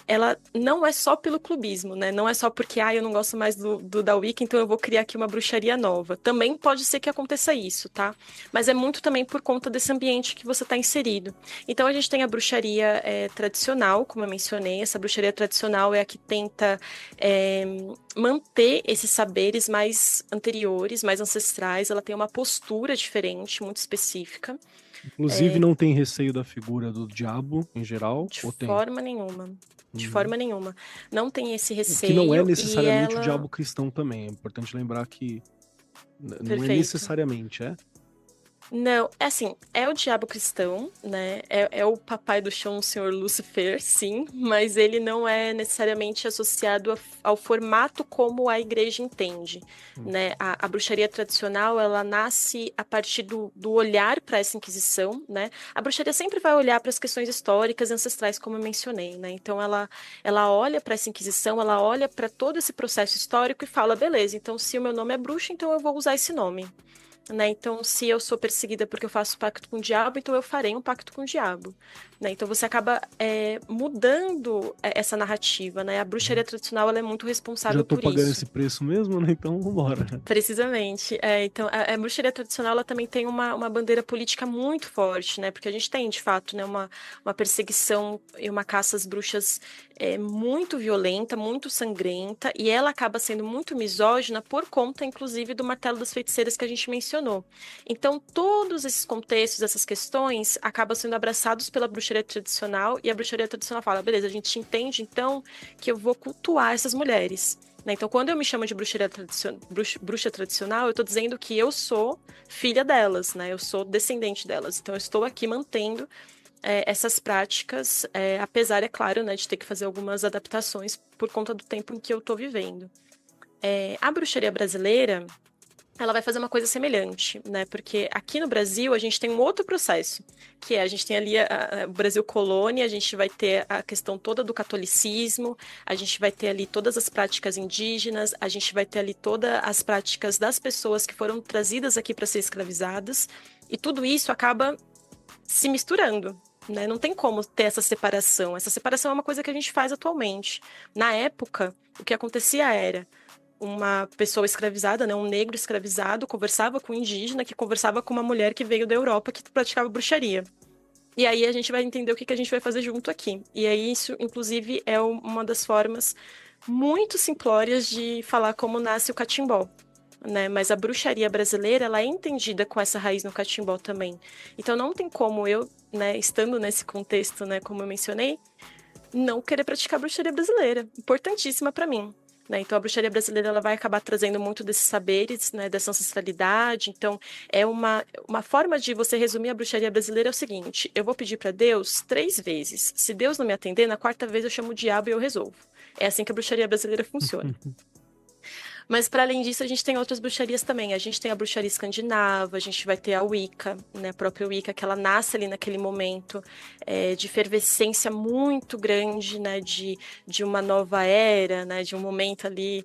ela não é só pelo clubismo, né? Não é só porque eu não gosto mais do da Wicca, então eu vou criar aqui uma bruxaria nova. Também pode ser que aconteça isso, tá? Mas é muito também por conta desse ambiente que você está inserido. Então a gente tem a bruxaria tradicional, como eu mencionei. Essa bruxaria tradicional é a que tenta manter esses saberes mais anteriores, mais ancestrais. Ela tem uma postura diferente, muito específica. Inclusive, não tem receio da figura do diabo, em geral? De ou tem? forma nenhuma. De forma nenhuma. Não tem esse receio. Que não é necessariamente ela... o diabo cristão também. É importante lembrar que não Perfeito. é necessariamente, Não, assim, é o diabo cristão, né? É o papai do chão, o senhor Lúcifer, sim, mas ele não é necessariamente associado ao formato como a igreja entende, né? A bruxaria tradicional, ela nasce a partir do olhar para essa Inquisição, né? A bruxaria sempre vai olhar para as questões históricas e ancestrais, como eu mencionei, né? Então, ela olha para essa Inquisição, ela olha para todo esse processo histórico e fala, beleza, então se o meu nome é bruxa, então eu vou usar esse nome. Né? Então, se eu sou perseguida porque eu faço pacto com o diabo, então eu farei um pacto com o diabo. Né? Então, você acaba mudando essa narrativa. Né? A bruxaria tradicional ela é muito responsável por isso. Já tô pagando esse preço mesmo, né? Então, vambora. Precisamente. Então, a bruxaria tradicional ela também tem uma bandeira política muito forte, né? Porque a gente tem, de fato, né, uma perseguição e uma caça às bruxas muito violenta, muito sangrenta, e ela acaba sendo muito misógina por conta, inclusive, do martelo das feiticeiras que a gente mencionou. Então, todos esses contextos, essas questões, acabam sendo abraçados pela bruxaria tradicional, e a bruxaria tradicional fala, beleza, a gente entende, então, que eu vou cultuar essas mulheres. Né? Então, quando eu me chamo de bruxa tradicional, eu estou dizendo que eu sou filha delas, né? Eu sou descendente delas. Então, eu estou aqui mantendo essas práticas, apesar, é claro, né, de ter que fazer algumas adaptações por conta do tempo em que eu estou vivendo. A bruxaria brasileira, ela vai fazer uma coisa semelhante, né? Porque aqui no Brasil a gente tem um outro processo, que a gente tem ali o Brasil colônia, a gente vai ter a questão toda do catolicismo, a gente vai ter ali todas as práticas indígenas, a gente vai ter ali todas as práticas das pessoas que foram trazidas aqui para ser escravizadas, e tudo isso acaba se misturando. Né? Não tem como ter essa separação. Essa separação é uma coisa que a gente faz atualmente. Na época, o que acontecia era uma pessoa escravizada, né, um negro escravizado, conversava com um indígena, que conversava com uma mulher que veio da Europa, que praticava bruxaria. E aí a gente vai entender o que a gente vai fazer junto aqui. E aí isso, inclusive, é uma das formas muito simplórias de falar como nasce o catimbó. né? Mas a bruxaria brasileira, ela é entendida com essa raiz no catimbó também. Então não tem como eu, né, estando nesse contexto, né, como eu mencionei, não querer praticar a bruxaria brasileira. Importantíssima para mim. Né? Então, a bruxaria brasileira ela vai acabar trazendo muito desses saberes, né, dessa ancestralidade. Então, é uma forma de você resumir a bruxaria brasileira é o seguinte: eu vou pedir para Deus 3 vezes. Se Deus não me atender, na 4ª vez eu chamo o diabo e eu resolvo. É assim que a bruxaria brasileira funciona. Mas, para além disso, a gente tem outras bruxarias também. A gente tem a bruxaria escandinava, a gente vai ter a Wicca, né? A própria Wicca, que ela nasce ali naquele momento de efervescência muito grande, né? De uma nova era, né? De um momento ali,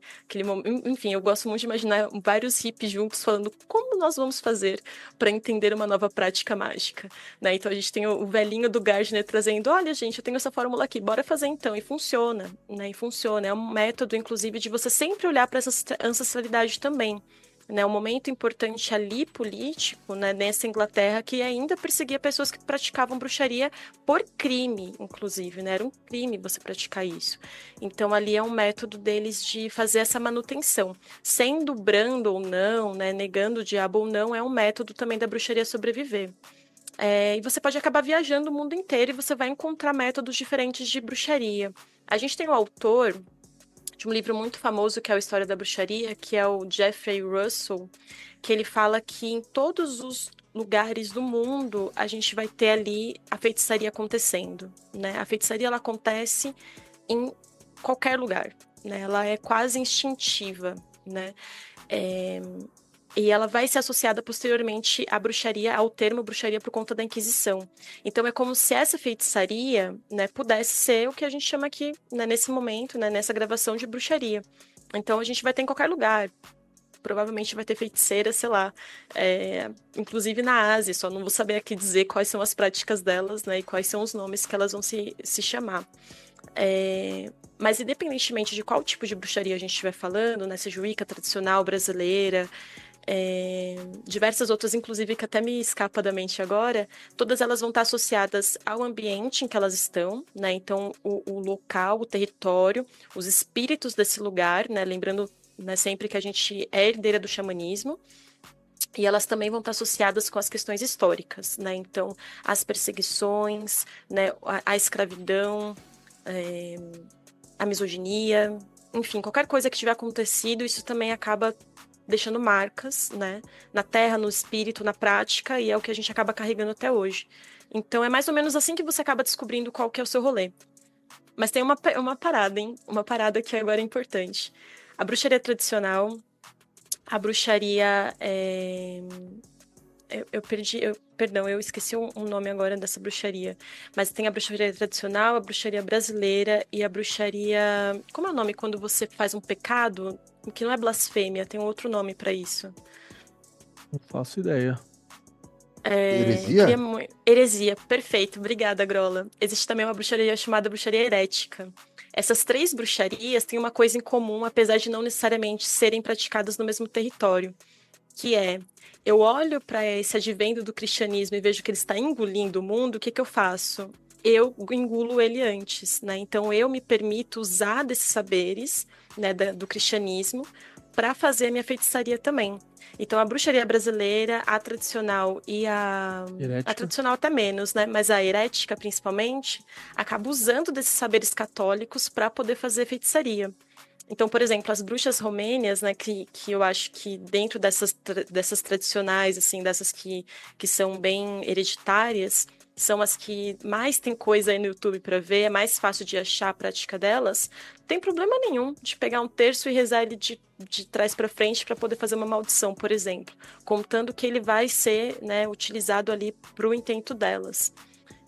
enfim, eu gosto muito de imaginar vários hippies juntos falando como nós vamos fazer para entender uma nova prática mágica, né? Então, a gente tem o velhinho do Gardner trazendo, olha, gente, eu tenho essa fórmula aqui, bora fazer então. E funciona, né? E funciona. É um método, inclusive, de você sempre olhar para essas ancestralidade também, né? Um momento importante ali político, né, nessa Inglaterra que ainda perseguia pessoas que praticavam bruxaria por crime, inclusive, né? Era um crime você praticar isso. Então ali é um método deles de fazer essa manutenção, sendo brando ou não, né, negando o diabo ou não, é um método também da bruxaria sobreviver. E você pode acabar viajando o mundo inteiro e você vai encontrar métodos diferentes de bruxaria. A gente tem um autor de um livro muito famoso que é a História da Bruxaria, que é o Jeffrey Russell, que ele fala que em todos os lugares do mundo a gente vai ter ali a feitiçaria acontecendo, né? A feitiçaria ela acontece em qualquer lugar, né? Ela é quase instintiva, né? E ela vai ser associada posteriormente à bruxaria, ao termo bruxaria por conta da Inquisição. Então é como se essa feitiçaria, né, pudesse ser o que a gente chama aqui, né, nesse momento, né, nessa gravação de bruxaria. Então a gente vai ter em qualquer lugar. Provavelmente vai ter feiticeira, sei lá, inclusive na Ásia, só não vou saber aqui dizer quais são as práticas delas, né, e quais são os nomes que elas vão se chamar. Mas independentemente de qual tipo de bruxaria a gente estiver falando, né, seja Wicca tradicional brasileira, diversas outras, inclusive, que até me escapa da mente agora, todas elas vão estar associadas ao ambiente em que elas estão, né? Então, o local, o território, os espíritos desse lugar, né? Lembrando, né, sempre que a gente é herdeira do xamanismo. E elas também vão estar associadas com as questões históricas, né? Então, as perseguições, né? A escravidão, a misoginia, enfim, qualquer coisa que tiver acontecido, isso também acaba deixando marcas, né, na terra, no espírito, na prática, e é o que a gente acaba carregando até hoje. Então é mais ou menos assim que você acaba descobrindo qual que é o seu rolê. Mas tem uma parada, hein? Uma parada que agora é importante. A bruxaria tradicional, a bruxaria... eu esqueci um nome agora dessa bruxaria. Mas tem a bruxaria tradicional, a bruxaria brasileira e a bruxaria... Como é o nome quando você faz um pecado? Que não é blasfêmia, tem um outro nome pra isso. Não faço ideia. Heresia? Heresia, perfeito. Obrigada, Grola. Existe também uma bruxaria chamada bruxaria herética. Essas 3 bruxarias têm uma coisa em comum, apesar de não necessariamente serem praticadas no mesmo território, que é, eu olho para esse advento do cristianismo e vejo que ele está engolindo o mundo, o que eu faço? Eu engulo ele antes, né? Então eu me permito usar desses saberes, né, do cristianismo para fazer a minha feitiçaria também. Então a bruxaria brasileira, a tradicional e a tradicional até menos, né? Mas a herética principalmente, acaba usando desses saberes católicos para poder fazer feitiçaria. Então, por exemplo, as bruxas romênias, né, que eu acho que dentro dessas tradicionais, assim, dessas que são bem hereditárias, são as que mais tem coisa aí no YouTube para ver, é mais fácil de achar a prática delas, não tem problema nenhum de pegar um terço e rezar ele de trás para frente para poder fazer uma maldição, por exemplo, contando que ele vai ser, né, utilizado ali para o intento delas.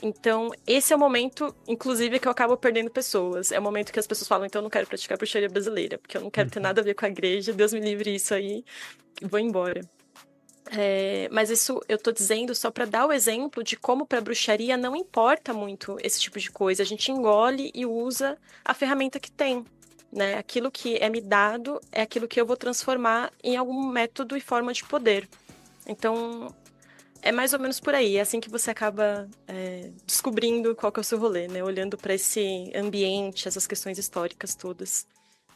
Então, esse é o momento, inclusive, que eu acabo perdendo pessoas. É o momento que as pessoas falam, então eu não quero praticar bruxaria brasileira, porque eu não quero ter nada a ver com a igreja, Deus me livre isso aí, vou embora. Mas isso eu tô dizendo só para dar o exemplo de como para bruxaria não importa muito esse tipo de coisa. A gente engole e usa a ferramenta que tem, né? Aquilo que é me dado é aquilo que eu vou transformar em algum método e forma de poder. Então, é mais ou menos por aí. É assim que você acaba descobrindo qual que é o seu rolê, né? Olhando para esse ambiente, essas questões históricas todas.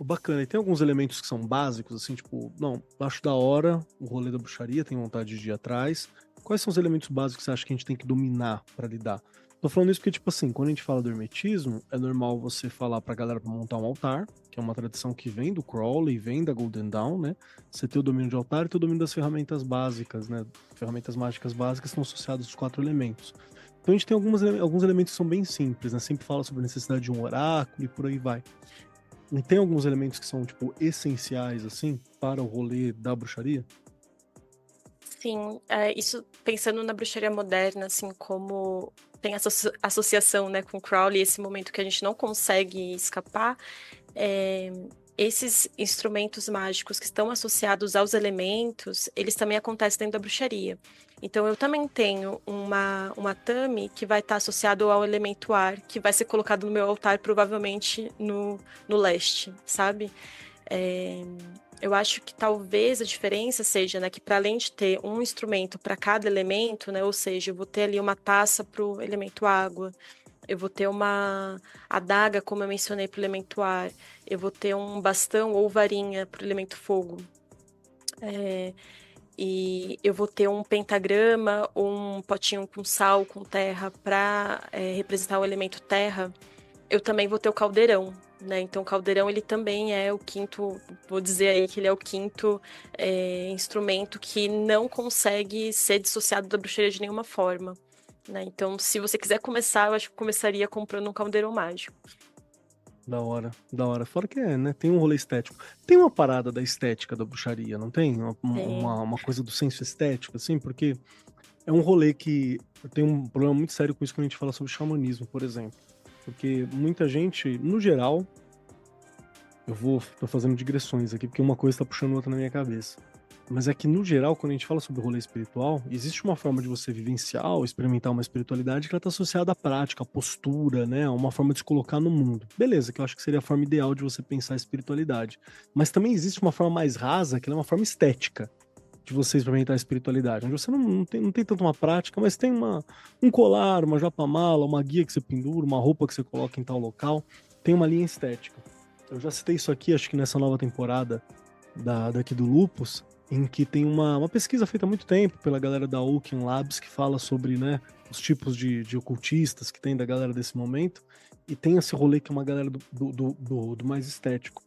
Bacana. E tem alguns elementos que são básicos, assim, tipo, não, acho da hora o rolê da bruxaria, tenho vontade de ir atrás. Quais são os elementos básicos que você acha que a gente tem que dominar pra lidar? Tô falando isso porque, tipo assim, quando a gente fala do hermetismo, é normal você falar pra galera pra montar um altar, que é uma tradição que vem do Crowley, vem da Golden Dawn, né? Você ter o domínio de altar e ter o domínio das ferramentas básicas, né? Ferramentas mágicas básicas estão associadas aos 4 elementos. Então a gente tem alguns elementos que são bem simples, né? Sempre fala sobre a necessidade de um oráculo e por aí vai. E tem alguns elementos que são, tipo, essenciais, assim, para o rolê da bruxaria? Sim, isso pensando na bruxaria moderna, assim, como tem associação, né, com Crowley, esse momento que a gente não consegue escapar, é, esses instrumentos mágicos que estão associados aos elementos, eles também acontecem dentro da bruxaria. Então, eu também tenho uma tame que vai estar associado ao elemento ar, que vai ser colocado no meu altar, provavelmente no leste, sabe? É, eu acho que talvez a diferença seja, né, que para além de ter um instrumento para cada elemento, né, ou seja, eu vou ter ali uma taça para o elemento água, eu vou ter uma adaga, como eu mencionei, para o elemento ar, eu vou ter um bastão ou varinha para o elemento fogo, e eu vou ter um pentagrama ou um potinho com sal, com terra, para representar o elemento terra. Eu também vou ter o caldeirão, né? Então, o caldeirão, ele também é o quinto, vou dizer aí que ele é o quinto instrumento que não consegue ser dissociado da bruxaria de nenhuma forma, né? Então, se você quiser começar, eu acho que começaria comprando um caldeirão mágico. Da hora, da hora. Fora que né? Tem um rolê estético. Tem uma parada da estética da bruxaria, não tem? Uma coisa do senso estético, assim, porque é um rolê que tem um problema muito sério com isso quando a gente fala sobre xamanismo, por exemplo. Porque muita gente, no geral, tô fazendo digressões aqui, porque uma coisa tá puxando outra na minha cabeça. Mas é que, no geral, quando a gente fala sobre o rolê espiritual, existe uma forma de você vivenciar ou experimentar uma espiritualidade que ela tá associada à prática, à postura, né? A uma forma de se colocar no mundo. Beleza, que eu acho que seria a forma ideal de você pensar a espiritualidade. Mas também existe uma forma mais rasa, que ela é uma forma estética de você experimentar a espiritualidade, onde você não tem tanto uma prática, mas tem um colar, uma japamala, uma guia que você pendura, uma roupa que você coloca em tal local, tem uma linha estética. Eu já citei isso aqui, acho que nessa nova temporada daqui do Lupus, em que tem uma pesquisa feita há muito tempo pela galera da Oaken Labs, que fala sobre, né, os tipos de ocultistas que tem da galera desse momento, e tem esse rolê que é uma galera do mais estético.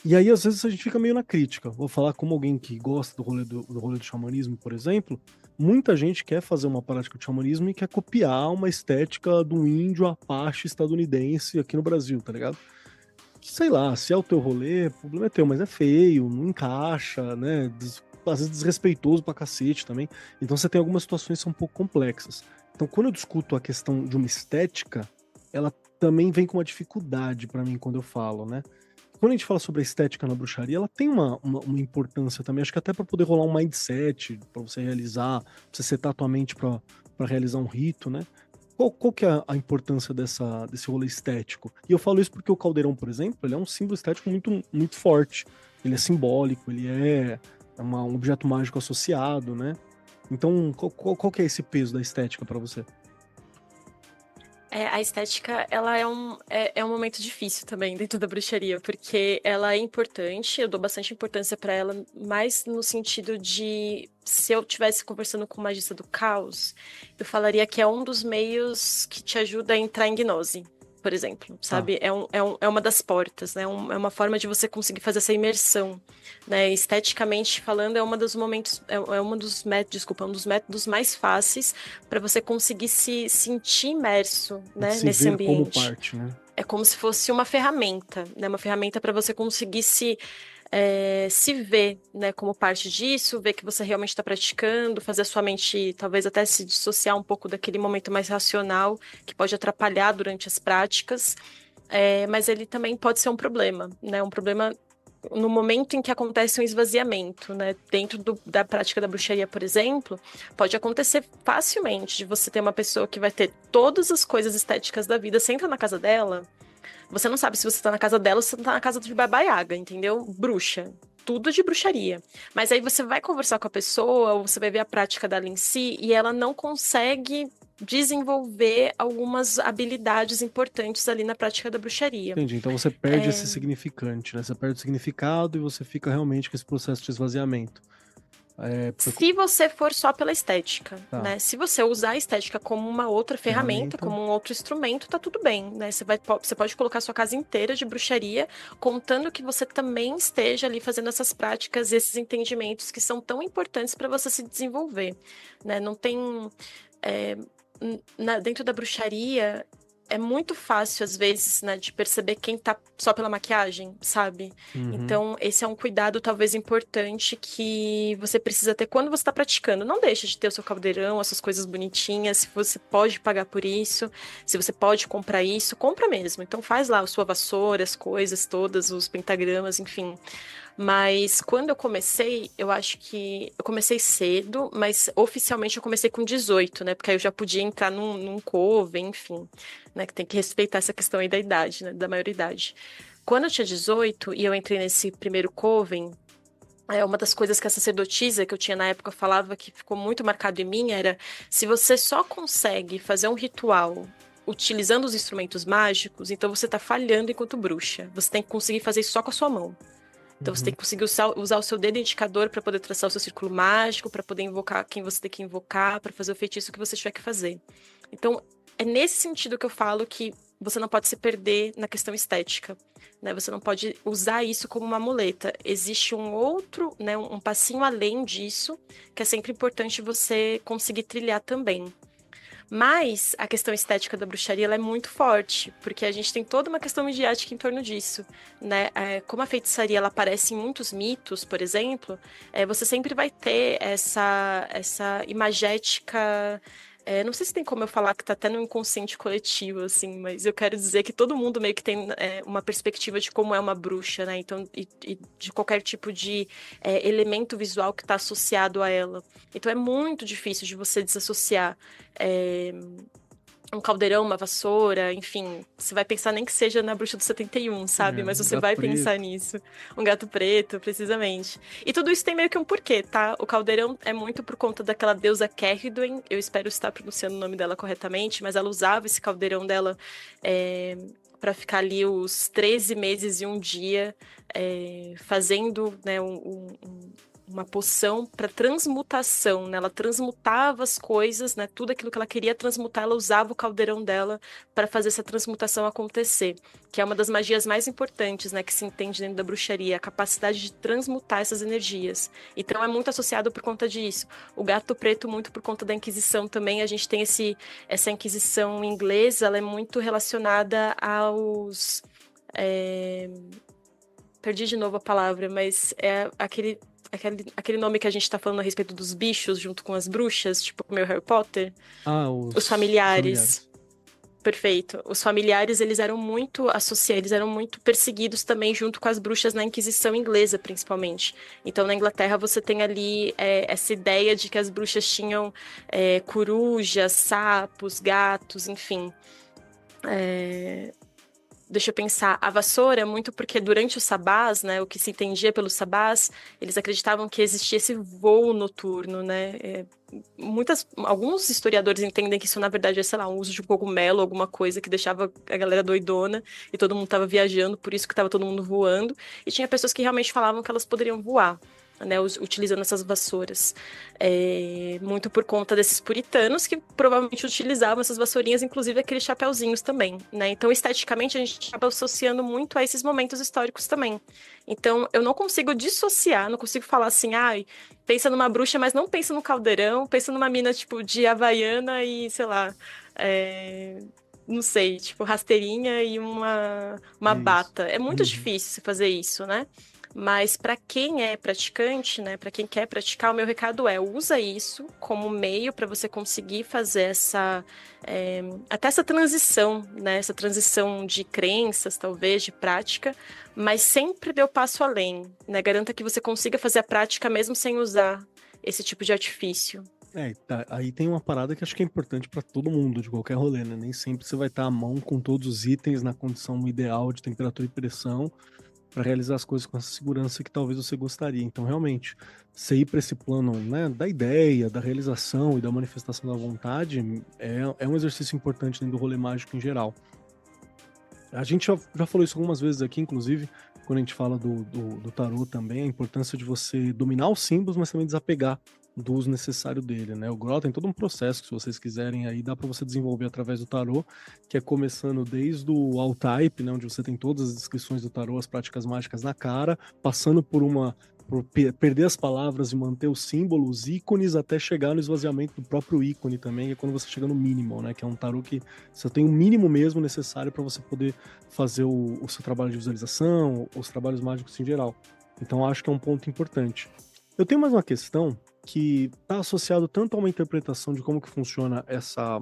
E aí, às vezes, a gente fica meio na crítica. Vou falar como alguém que gosta do rolê do xamanismo, por exemplo. Muita gente quer fazer uma prática de xamanismo e quer copiar uma estética do índio apache estadunidense aqui no Brasil, tá ligado? Sei lá, se é o teu rolê, o problema é teu, mas é feio, não encaixa, né? Às vezes desrespeitoso pra cacete também. Então você tem algumas situações que são um pouco complexas. Então, quando eu discuto a questão de uma estética, ela também vem com uma dificuldade pra mim quando eu falo, né? Quando a gente fala sobre a estética na bruxaria, ela tem uma importância também, acho que até para poder rolar um mindset, para você realizar, pra você setar a tua mente para realizar um rito, né? Qual que é a importância desse rolê estético? E eu falo isso porque o caldeirão, por exemplo, ele é um símbolo estético muito, muito forte. Ele é simbólico, ele é um objeto mágico associado, né? Então, qual que é esse peso da estética para você? A estética, ela é um momento difícil também dentro da bruxaria, porque ela é importante, eu dou bastante importância para ela, mas no sentido de, se eu estivesse conversando com o magista do caos, eu falaria que é um dos meios que te ajuda a entrar em gnose, por exemplo, sabe? É uma das portas, né? É uma forma de você conseguir fazer essa imersão, né? Esteticamente falando, é um dos momentos, um dos métodos mais fáceis para você conseguir se sentir imerso, né, Se nesse ver ambiente. como parte, né? É como se fosse uma ferramenta, né? Uma ferramenta para você conseguir se ver, né, como parte disso, ver que você realmente está praticando, fazer a sua mente talvez até se dissociar um pouco daquele momento mais racional que pode atrapalhar durante as práticas, mas ele também pode ser um problema, né? Um problema no momento em que acontece um esvaziamento, né? Dentro da prática da bruxaria, por exemplo, pode acontecer facilmente de você ter uma pessoa que vai ter todas as coisas estéticas da vida, você entra na casa dela, você não sabe se você tá na casa dela ou se você tá na casa de Baba Yaga, entendeu? Bruxa. Tudo de bruxaria. Mas aí você vai conversar com a pessoa, ou você vai ver a prática dela em si, e ela não consegue desenvolver algumas habilidades importantes ali na prática da bruxaria. Entendi, então você perde esse significante, né? Você perde o significado e você fica realmente com esse processo de esvaziamento. Se você for só pela estética, Tá. né? Se você usar a estética como uma outra ferramenta, como um outro instrumento, tá tudo bem, né? Você pode colocar a sua casa inteira de bruxaria, contando que você também esteja ali fazendo essas práticas, esses entendimentos que são tão importantes para você se desenvolver, né? Não tem... dentro da bruxaria, é muito fácil, às vezes, né, de perceber quem tá só pela maquiagem, sabe? Uhum. Então, esse é um cuidado, talvez, importante que você precisa ter quando você tá praticando. Não deixa de ter o seu caldeirão, as suas coisas bonitinhas, se você pode pagar por isso, se você pode comprar isso, compra mesmo. Então, faz lá a sua vassoura, as coisas todas, os pentagramas, enfim. Mas quando eu comecei, eu acho que eu comecei cedo, mas oficialmente eu comecei com 18, né? Porque aí eu já podia entrar num coven, enfim, né? Que tem que respeitar essa questão aí da idade, né? Da maioridade. Quando eu tinha 18 e eu entrei nesse primeiro coven, uma das coisas que a sacerdotisa que eu tinha na época falava que ficou muito marcado em mim era: se você só consegue fazer um ritual utilizando os instrumentos mágicos, então você tá falhando enquanto bruxa. Você tem que conseguir fazer isso só com a sua mão. Então você tem que conseguir usar o seu dedo indicador para poder traçar o seu círculo mágico, para poder invocar quem você tem que invocar, para fazer o feitiço que você tiver que fazer. Então, é nesse sentido que eu falo que você não pode se perder na questão estética, né? Você não pode usar isso como uma muleta. Existe um outro, né, um passinho além disso, que é sempre importante você conseguir trilhar também. Mas a questão estética da bruxaria ela é muito forte, porque a gente tem toda uma questão midiática em torno disso, né? Como a feitiçaria ela aparece em muitos mitos, por exemplo, você sempre vai ter essa imagética. Não sei se tem como eu falar que tá até no inconsciente coletivo, assim, mas eu quero dizer que todo mundo meio que tem uma perspectiva de como é uma bruxa, né? Então, e de qualquer tipo de elemento visual que tá associado a ela. Então, é muito difícil de você desassociar um caldeirão, uma vassoura, enfim, você vai pensar nem que seja na bruxa do 71, sabe? Mas você vai pensar nisso. Um gato preto, precisamente. E tudo isso tem meio que um porquê, tá? O caldeirão é muito por conta daquela deusa Cerridwen, eu espero estar pronunciando o nome dela corretamente, mas ela usava esse caldeirão dela para ficar ali os 13 meses e um dia fazendo, né, uma poção para transmutação, né? Ela transmutava as coisas, né? Tudo aquilo que ela queria transmutar, ela usava o caldeirão dela para fazer essa transmutação acontecer, que é uma das magias mais importantes, né? Que se entende dentro da bruxaria, a capacidade de transmutar essas energias. Então é muito associado por conta disso. O gato preto muito por conta da Inquisição também. A gente tem essa Inquisição inglesa, ela é muito relacionada aos perdi de novo a palavra, mas é aquele nome que a gente tá falando a respeito dos bichos junto com as bruxas, tipo o meu Harry Potter. Os familiares. Perfeito. Os familiares, eles eram muito associados, eles eram muito perseguidos também junto com as bruxas na Inquisição inglesa, principalmente. Então, na Inglaterra, você tem ali essa ideia de que as bruxas tinham corujas, sapos, gatos, enfim. Deixa eu pensar, a vassoura, muito porque durante os sabás, né, o que se entendia pelos sabás, eles acreditavam que existia esse voo noturno, né, alguns historiadores entendem que isso na verdade é, sei lá, um uso de um cogumelo, alguma coisa que deixava a galera doidona e todo mundo estava viajando, por isso que estava todo mundo voando, e tinha pessoas que realmente falavam que elas poderiam voar, né, utilizando essas vassouras. Muito por conta desses puritanos que provavelmente utilizavam essas vassourinhas, inclusive aqueles chapeuzinhos também, né? Então, esteticamente, a gente acaba associando muito a esses momentos históricos também. Então, eu não consigo dissociar, não consigo falar assim, pensa numa bruxa, mas não pensa no caldeirão, pensa numa mina, tipo, de havaiana e, sei lá, não sei, tipo, rasteirinha e uma bata. É muito difícil você fazer isso, né? Mas para quem é praticante, né, para quem quer praticar, o meu recado usa isso como meio para você conseguir fazer até essa transição, né, essa transição de crenças, talvez, de prática, mas sempre dê o passo além, né, garanta que você consiga fazer a prática mesmo sem usar esse tipo de artifício. Aí tem uma parada que acho que é importante para todo mundo, de qualquer rolê, né, nem sempre você vai estar à mão com todos os itens na condição ideal de temperatura e pressão. para realizar as coisas com essa segurança que talvez você gostaria. Então, realmente, você ir para esse plano, né, da ideia, da realização e da manifestação da vontade é um exercício importante dentro do rolê mágico em geral. A gente já falou isso algumas vezes aqui, inclusive, quando a gente fala do tarô também, a importância de você dominar os símbolos, mas também desapegar do uso necessário dele, né? O Grot tem todo um processo que, se vocês quiserem, aí dá para você desenvolver através do tarô, que é começando desde o All-Type, né, onde você tem todas as descrições do tarô, as práticas mágicas na cara, passando por perder as palavras e manter os símbolos, ícones, até chegar no esvaziamento do próprio ícone também, é quando você chega no mínimo, né? Que é um tarô que você tem o mínimo mesmo necessário para você poder fazer o seu trabalho de visualização, os trabalhos mágicos em geral. Então, acho que é um ponto importante. Eu tenho mais uma questão que está associado tanto a uma interpretação de como que funciona essa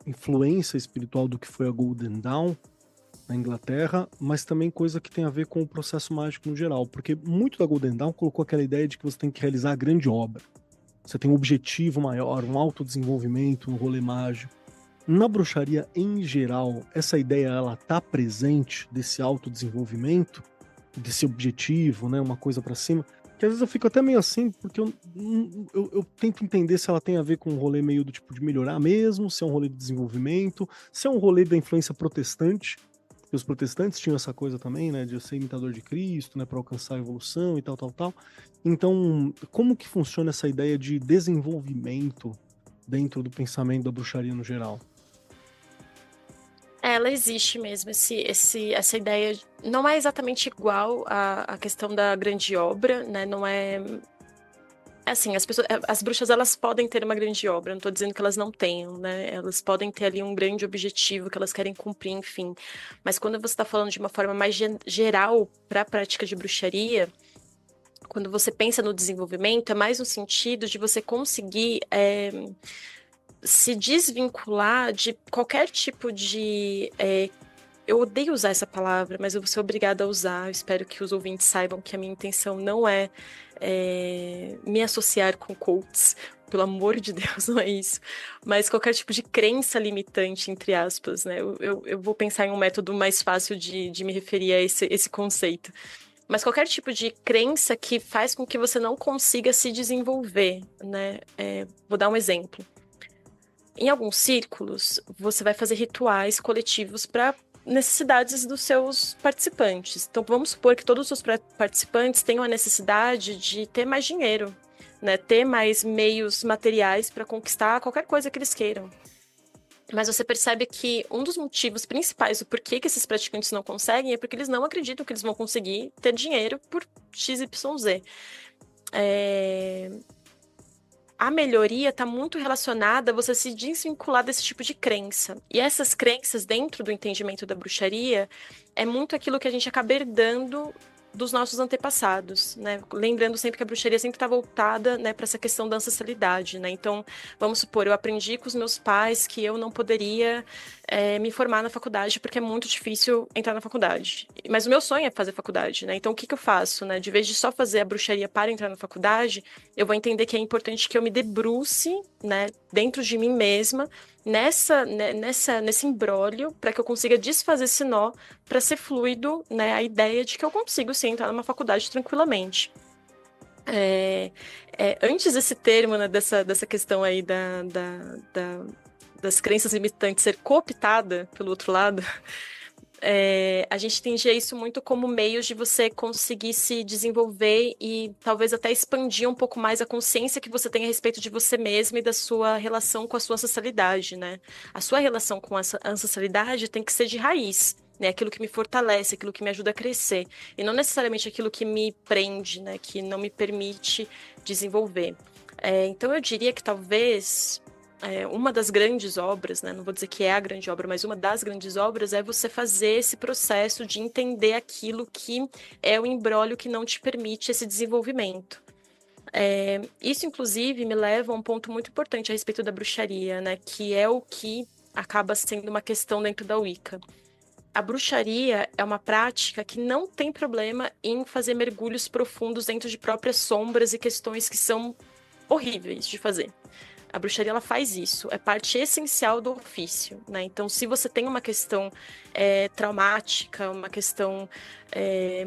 influência espiritual do que foi a Golden Dawn na Inglaterra, mas também coisa que tem a ver com o processo mágico no geral, porque muito da Golden Dawn colocou aquela ideia de que você tem que realizar a grande obra, você tem um objetivo maior, um autodesenvolvimento no rolê mágico. Na bruxaria em geral, essa ideia ela tá presente desse autodesenvolvimento, desse objetivo, né, uma coisa para cima, que às vezes eu fico até meio assim, porque eu tento entender se ela tem a ver com um rolê meio do tipo de melhorar mesmo, se é um rolê de desenvolvimento, se é um rolê da influência protestante, porque os protestantes tinham essa coisa também, né, de ser imitador de Cristo, né, para alcançar a evolução e tal. Então, como que funciona essa ideia de desenvolvimento dentro do pensamento da bruxaria no geral? Ela existe mesmo, essa ideia não é exatamente igual à questão da grande obra, né? Não é assim, as bruxas elas podem ter uma grande obra, não estou dizendo que elas não tenham, né? Elas podem ter ali um grande objetivo que elas querem cumprir, enfim. Mas quando você está falando de uma forma mais geral para a prática de bruxaria, quando você pensa no desenvolvimento, é mais no sentido de você conseguir se desvincular de qualquer tipo de... eu odeio usar essa palavra, mas eu vou ser obrigada a usar. Eu espero que os ouvintes saibam que a minha intenção não é me associar com quotes. Pelo amor de Deus, não é isso. Mas qualquer tipo de crença limitante, entre aspas, né? Eu vou pensar em um método mais fácil de me referir a esse conceito. Mas qualquer tipo de crença que faz com que você não consiga se desenvolver, né? Vou dar um exemplo. Em alguns círculos, você vai fazer rituais coletivos para necessidades dos seus participantes. Então, vamos supor que todos os participantes tenham a necessidade de ter mais dinheiro, né? Ter mais meios materiais para conquistar qualquer coisa que eles queiram. Mas você percebe que um dos motivos principais do porquê que esses praticantes não conseguem é porque eles não acreditam que eles vão conseguir ter dinheiro por XYZ. A melhoria está muito relacionada a você se desvincular desse tipo de crença. E essas crenças, dentro do entendimento da bruxaria, é muito aquilo que a gente acaba herdando dos nossos antepassados, né? Lembrando sempre que a bruxaria sempre está voltada, né, para essa questão da ancestralidade, né? Então, vamos supor, eu aprendi com os meus pais que eu não poderia me formar na faculdade porque é muito difícil entrar na faculdade. Mas o meu sonho é fazer faculdade, né? Então, o que eu faço, né? De vez de só fazer a bruxaria para entrar na faculdade, eu vou entender que é importante que eu me debruce, né, dentro de mim mesma, nesse imbróglio, para que eu consiga desfazer esse nó, para ser fluido, né, a ideia de que eu consigo sim entrar numa faculdade tranquilamente. Antes desse termo, né, dessa questão aí das crenças limitantes ser cooptada pelo outro lado, a gente entendia isso muito como meios de você conseguir se desenvolver e talvez até expandir um pouco mais a consciência que você tem a respeito de você mesmo e da sua relação com a sua ancestralidade, né? A sua relação com essa ancestralidade tem que ser de raiz, né? Aquilo que me fortalece, aquilo que me ajuda a crescer, e não necessariamente aquilo que me prende, né? Que não me permite desenvolver. Então eu diria que talvez... uma das grandes obras, né? Não vou dizer que é a grande obra, mas uma das grandes obras é você fazer esse processo de entender aquilo que é o imbróglio que não te permite esse desenvolvimento. Isso, inclusive, me leva a um ponto muito importante a respeito da bruxaria, né? Que é o que acaba sendo uma questão dentro da Wicca. A bruxaria é uma prática que não tem problema em fazer mergulhos profundos dentro de próprias sombras e questões que são horríveis de fazer. A bruxaria, ela faz isso, é parte essencial do ofício, né? Então, se você tem uma questão traumática, uma questão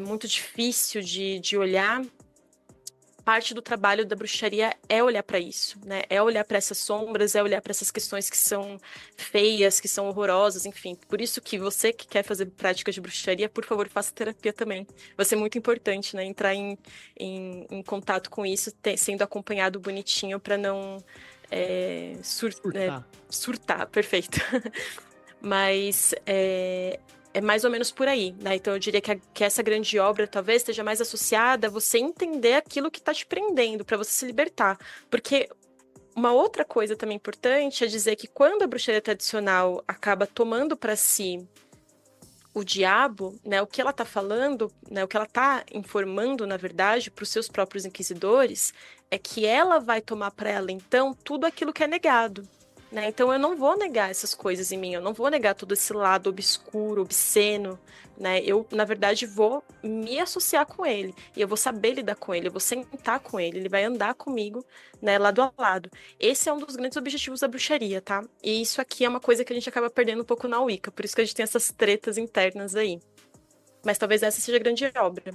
muito difícil de olhar, parte do trabalho da bruxaria é olhar para isso, né? É olhar para essas sombras, é olhar para essas questões que são feias, que são horrorosas, enfim. Por isso que você que quer fazer práticas de bruxaria, por favor, faça terapia também. Vai ser muito importante, né? Entrar em contato com isso, sendo acompanhado bonitinho para não surtar, perfeito. Mas é mais ou menos por aí, né? Então eu diria que essa grande obra talvez esteja mais associada a você entender aquilo que está te prendendo, para você se libertar. Porque uma outra coisa também importante é dizer que quando a bruxaria tradicional acaba tomando para si o diabo, né, o que ela está falando, né, o que ela está informando, na verdade, para os seus próprios inquisidores, é que ela vai tomar para ela, então, tudo aquilo que é negado. Né? Então eu não vou negar essas coisas em mim, eu não vou negar todo esse lado obscuro, obsceno, né? Eu, na verdade, vou me associar com ele, e eu vou saber lidar com ele, eu vou sentar com ele, ele vai andar comigo, né, lado a lado. Esse é um dos grandes objetivos da bruxaria, tá? E isso aqui é uma coisa que a gente acaba perdendo um pouco na Wicca, por isso que a gente tem essas tretas internas aí. Mas talvez essa seja a grande obra.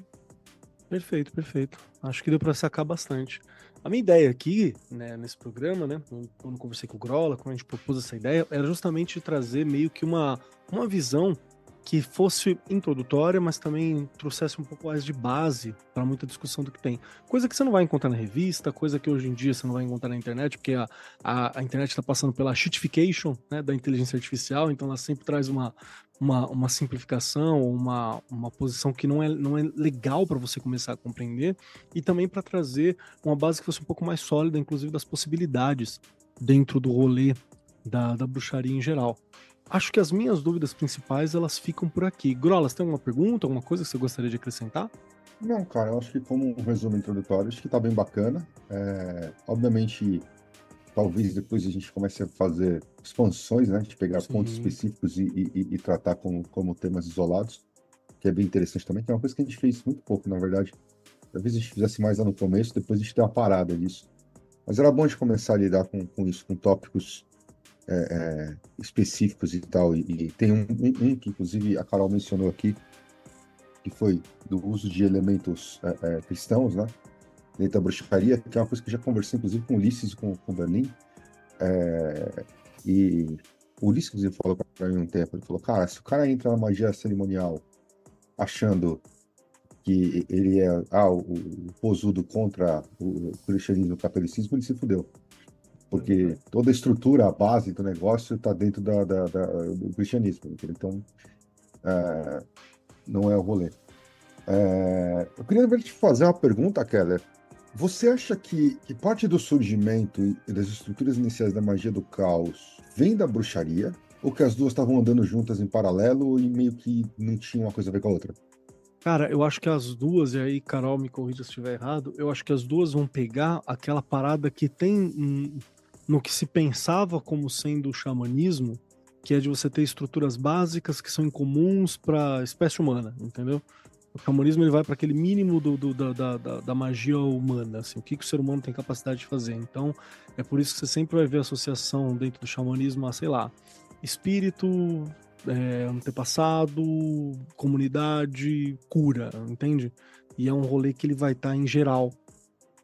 Perfeito, perfeito. Acho que deu para sacar bastante. A minha ideia aqui, né, nesse programa, né, quando eu conversei com o Grola, quando a gente propôs essa ideia, era justamente trazer meio que uma visão que fosse introdutória, mas também trouxesse um pouco mais de base para muita discussão do que tem. Coisa que você não vai encontrar na revista, coisa que hoje em dia você não vai encontrar na internet, porque a internet está passando pela shitification, né, da inteligência artificial, então ela sempre traz uma simplificação, uma posição que não é legal para você começar a compreender, e também para trazer uma base que fosse um pouco mais sólida, inclusive das possibilidades dentro do rolê da bruxaria em geral. Acho que as minhas dúvidas principais, elas ficam por aqui. Grola, você tem alguma pergunta, alguma coisa que você gostaria de acrescentar? Não, cara, eu acho que como um resumo introdutório, acho que tá bem bacana. Obviamente, talvez depois a gente comece a fazer expansões, né? De pegar pontos específicos e tratar como temas isolados, que é bem interessante também, que é uma coisa que a gente fez muito pouco, na verdade. Talvez a gente fizesse mais lá no começo, depois a gente deu uma parada disso. Mas era bom de começar a lidar com isso, com tópicos específicos e tal. E tem um que, inclusive, a Carol mencionou aqui, que foi do uso de elementos cristãos, né? Dentro da bruxaria, que é uma coisa que eu já conversei, inclusive, com o Ulisses e com o Berlim. E o Ulisses, inclusive, falou para mim um tempo, ele falou, cara, se o cara entra na magia cerimonial achando que ele é o posudo contra o cristianismo e o catolicismo, ele se fudeu. Porque toda a estrutura, a base do negócio está dentro do cristianismo. Então, não é o rolê. Eu queria te fazer uma pergunta, Keller. Você acha que parte do surgimento e das estruturas iniciais da magia do caos vem da bruxaria? Ou que as duas estavam andando juntas em paralelo e meio que não tinham uma coisa a ver com a outra? Cara, eu acho que as duas, e aí, Carol, me corrija se estiver errado, eu acho que as duas vão pegar aquela parada que tem no que se pensava como sendo o xamanismo, que é de você ter estruturas básicas que são incomuns para a espécie humana, entendeu? O xamanismo ele vai para aquele mínimo da magia humana, assim, o que o ser humano tem capacidade de fazer. Então, é por isso que você sempre vai ver associação dentro do xamanismo a, sei lá, espírito, antepassado, comunidade, cura, entende? E é um rolê que ele vai estar em geral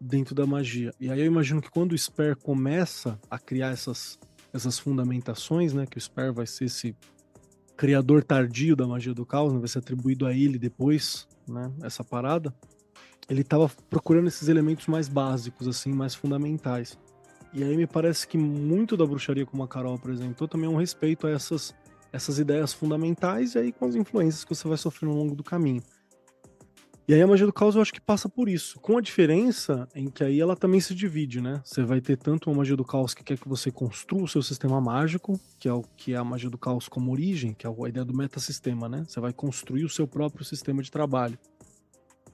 dentro da magia. E aí eu imagino que quando o Sper começa a criar essas fundamentações, né, que o Sper vai ser esse criador tardio da magia do caos, né, vai ser atribuído a ele depois, né, essa parada, ele estava procurando esses elementos mais básicos, assim, mais fundamentais. E aí me parece que muito da bruxaria, como a Carol apresentou, também é um respeito a essas ideias fundamentais, e aí com as influências que você vai sofrendo ao longo do caminho. E aí a magia do caos eu acho que passa por isso, com a diferença em que aí ela também se divide, né? Você vai ter tanto uma magia do caos que quer que você construa o seu sistema mágico, que é a magia do caos como origem, que é a ideia do metasistema, né? Você vai construir o seu próprio sistema de trabalho.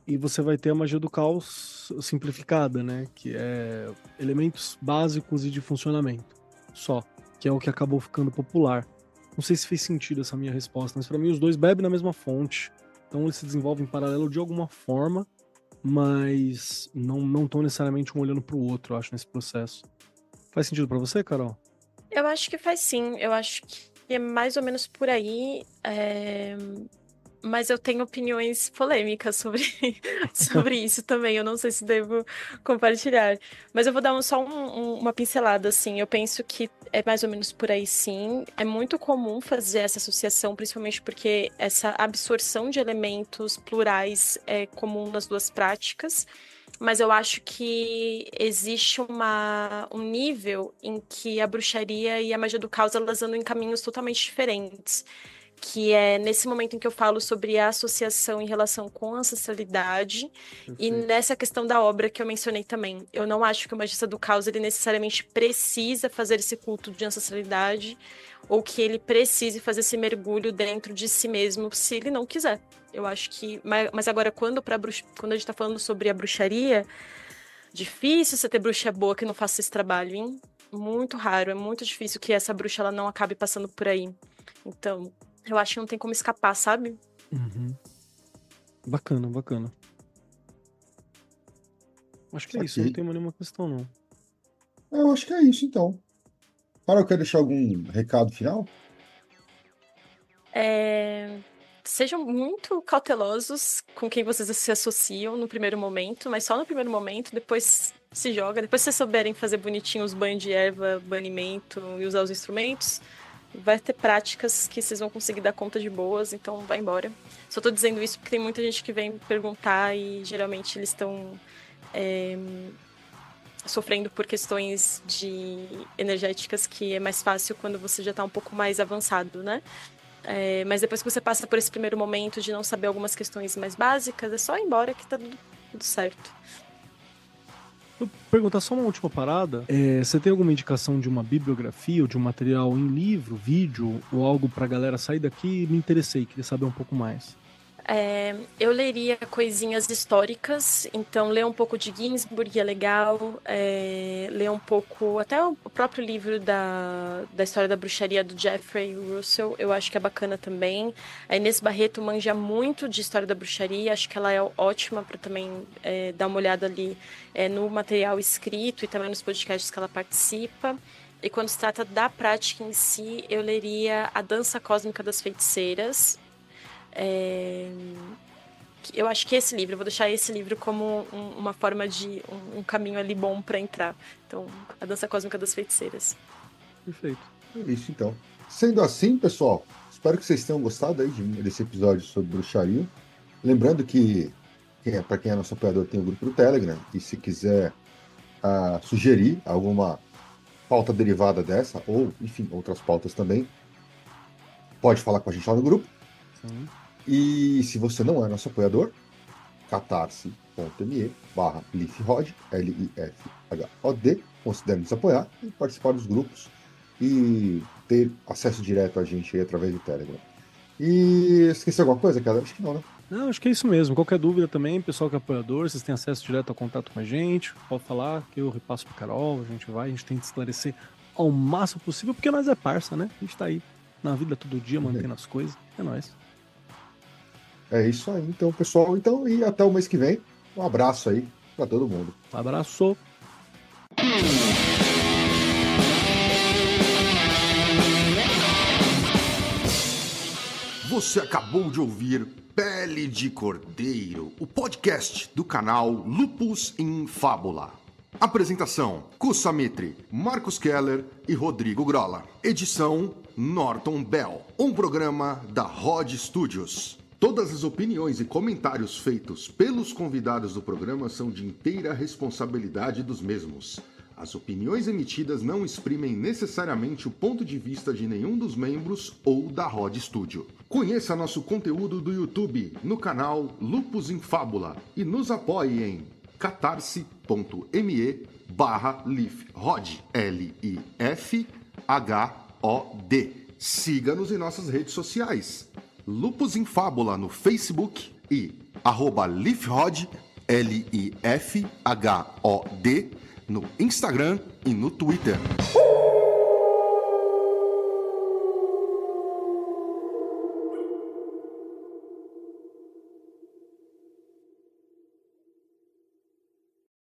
E você vai ter a magia do caos simplificada, né? Que é elementos básicos e de funcionamento só, que é o que acabou ficando popular. Não sei se fez sentido essa minha resposta, mas para mim os dois bebem na mesma fonte. Então eles se desenvolvem em paralelo de alguma forma, mas não estão necessariamente um olhando para o outro, eu acho, nesse processo. Faz sentido pra você, Carol? Eu acho que faz sim, eu acho que é mais ou menos por aí, mas eu tenho opiniões polêmicas sobre isso também, eu não sei se devo compartilhar. Mas eu vou dar só uma pincelada, assim, eu penso que é mais ou menos por aí sim, é muito comum fazer essa associação, principalmente porque essa absorção de elementos plurais é comum nas duas práticas. Mas eu acho que existe um nível em que a bruxaria e a magia do caos elas andam em caminhos totalmente diferentes. Que é nesse momento em que eu falo sobre a associação em relação com a ancestralidade e nessa questão da obra que eu mencionei também. Eu não acho que o magista do caos ele necessariamente precisa fazer esse culto de ancestralidade ou que ele precise fazer esse mergulho dentro de si mesmo se ele não quiser. Eu acho que... Mas agora, quando a gente tá falando sobre a bruxaria, difícil você ter bruxa boa que não faça esse trabalho, hein? Muito raro, é muito difícil que essa bruxa ela não acabe passando por aí. Então, eu acho que não tem como escapar, sabe? Uhum. Bacana, bacana. Acho que é isso, não tem nenhuma questão, não. Eu acho que é isso, então. Carol, quer deixar algum recado final? Sejam muito cautelosos com quem vocês se associam no primeiro momento, mas só no primeiro momento, depois se joga. Depois que vocês souberem fazer bonitinho os banhos de erva, banimento e usar os instrumentos, vai ter práticas que vocês vão conseguir dar conta de boas, então vai embora. Só tô dizendo isso porque tem muita gente que vem perguntar e geralmente eles estão sofrendo por questões energéticas que é mais fácil quando você já tá um pouco mais avançado, né? Mas depois que você passa por esse primeiro momento de não saber algumas questões mais básicas, é só ir embora que tá tudo certo. Vou perguntar só uma última parada. Você tem alguma indicação de uma bibliografia ou de um material em livro, vídeo ou algo pra galera sair daqui? Me interessei, queria saber um pouco mais. Eu leria coisinhas históricas, então ler um pouco de Ginsburg é legal, ler um pouco, até o próprio livro da história da bruxaria do Jeffrey Russell, eu acho que é bacana também. A Inês Barreto manja muito de história da bruxaria, acho que ela é ótima para também dar uma olhada ali no material escrito e também nos podcasts que ela participa. E quando se trata da prática em si, eu leria A Dança Cósmica das Feiticeiras. Eu acho que esse livro, eu vou deixar esse livro como uma forma de um caminho ali bom para entrar. Então, A Dança Cósmica das Feiticeiras. Perfeito. É isso, então. Sendo assim, pessoal, espero que vocês tenham gostado aí desse episódio sobre bruxaria. Lembrando que, para quem é nosso apoiador, tem o grupo do Telegram. E se quiser sugerir alguma pauta derivada dessa, ou, enfim, outras pautas também, pode falar com a gente lá no grupo. Sim. E se você não é nosso apoiador, catarse.me/lifhod, LIFHOD, considere nos apoiar e participar dos grupos e ter acesso direto a gente aí através do Telegram. E esqueci alguma coisa, cara? Acho que não, né? Não, acho que é isso mesmo. Qualquer dúvida também, pessoal que é apoiador, vocês têm acesso direto ao contato com a gente, pode falar que eu repasso pro Carol, a gente tenta esclarecer ao máximo possível, porque nós é parça, né? A gente tá aí na vida todo dia, mantendo as coisas. É nóis. É isso aí, então, pessoal. Então, e até o mês que vem. Um abraço aí para todo mundo. Abraço! Você acabou de ouvir Pele de Cordeiro, o podcast do canal Lupus in Fábula. Apresentação: Kussamitri, Marcos Keller e Rodrigo Grola. Edição: Norton Bell. Um programa da Rod Studios. Todas as opiniões e comentários feitos pelos convidados do programa são de inteira responsabilidade dos mesmos. As opiniões emitidas não exprimem necessariamente o ponto de vista de nenhum dos membros ou da Rod Studio. Conheça nosso conteúdo do YouTube no canal Lupus in Fábula e nos apoie em catarse.me/lifhod, LIFHOD. Siga-nos em nossas redes sociais. Lupus in Fábula no Facebook e @lifhod, LIFHOD, no Instagram e no Twitter.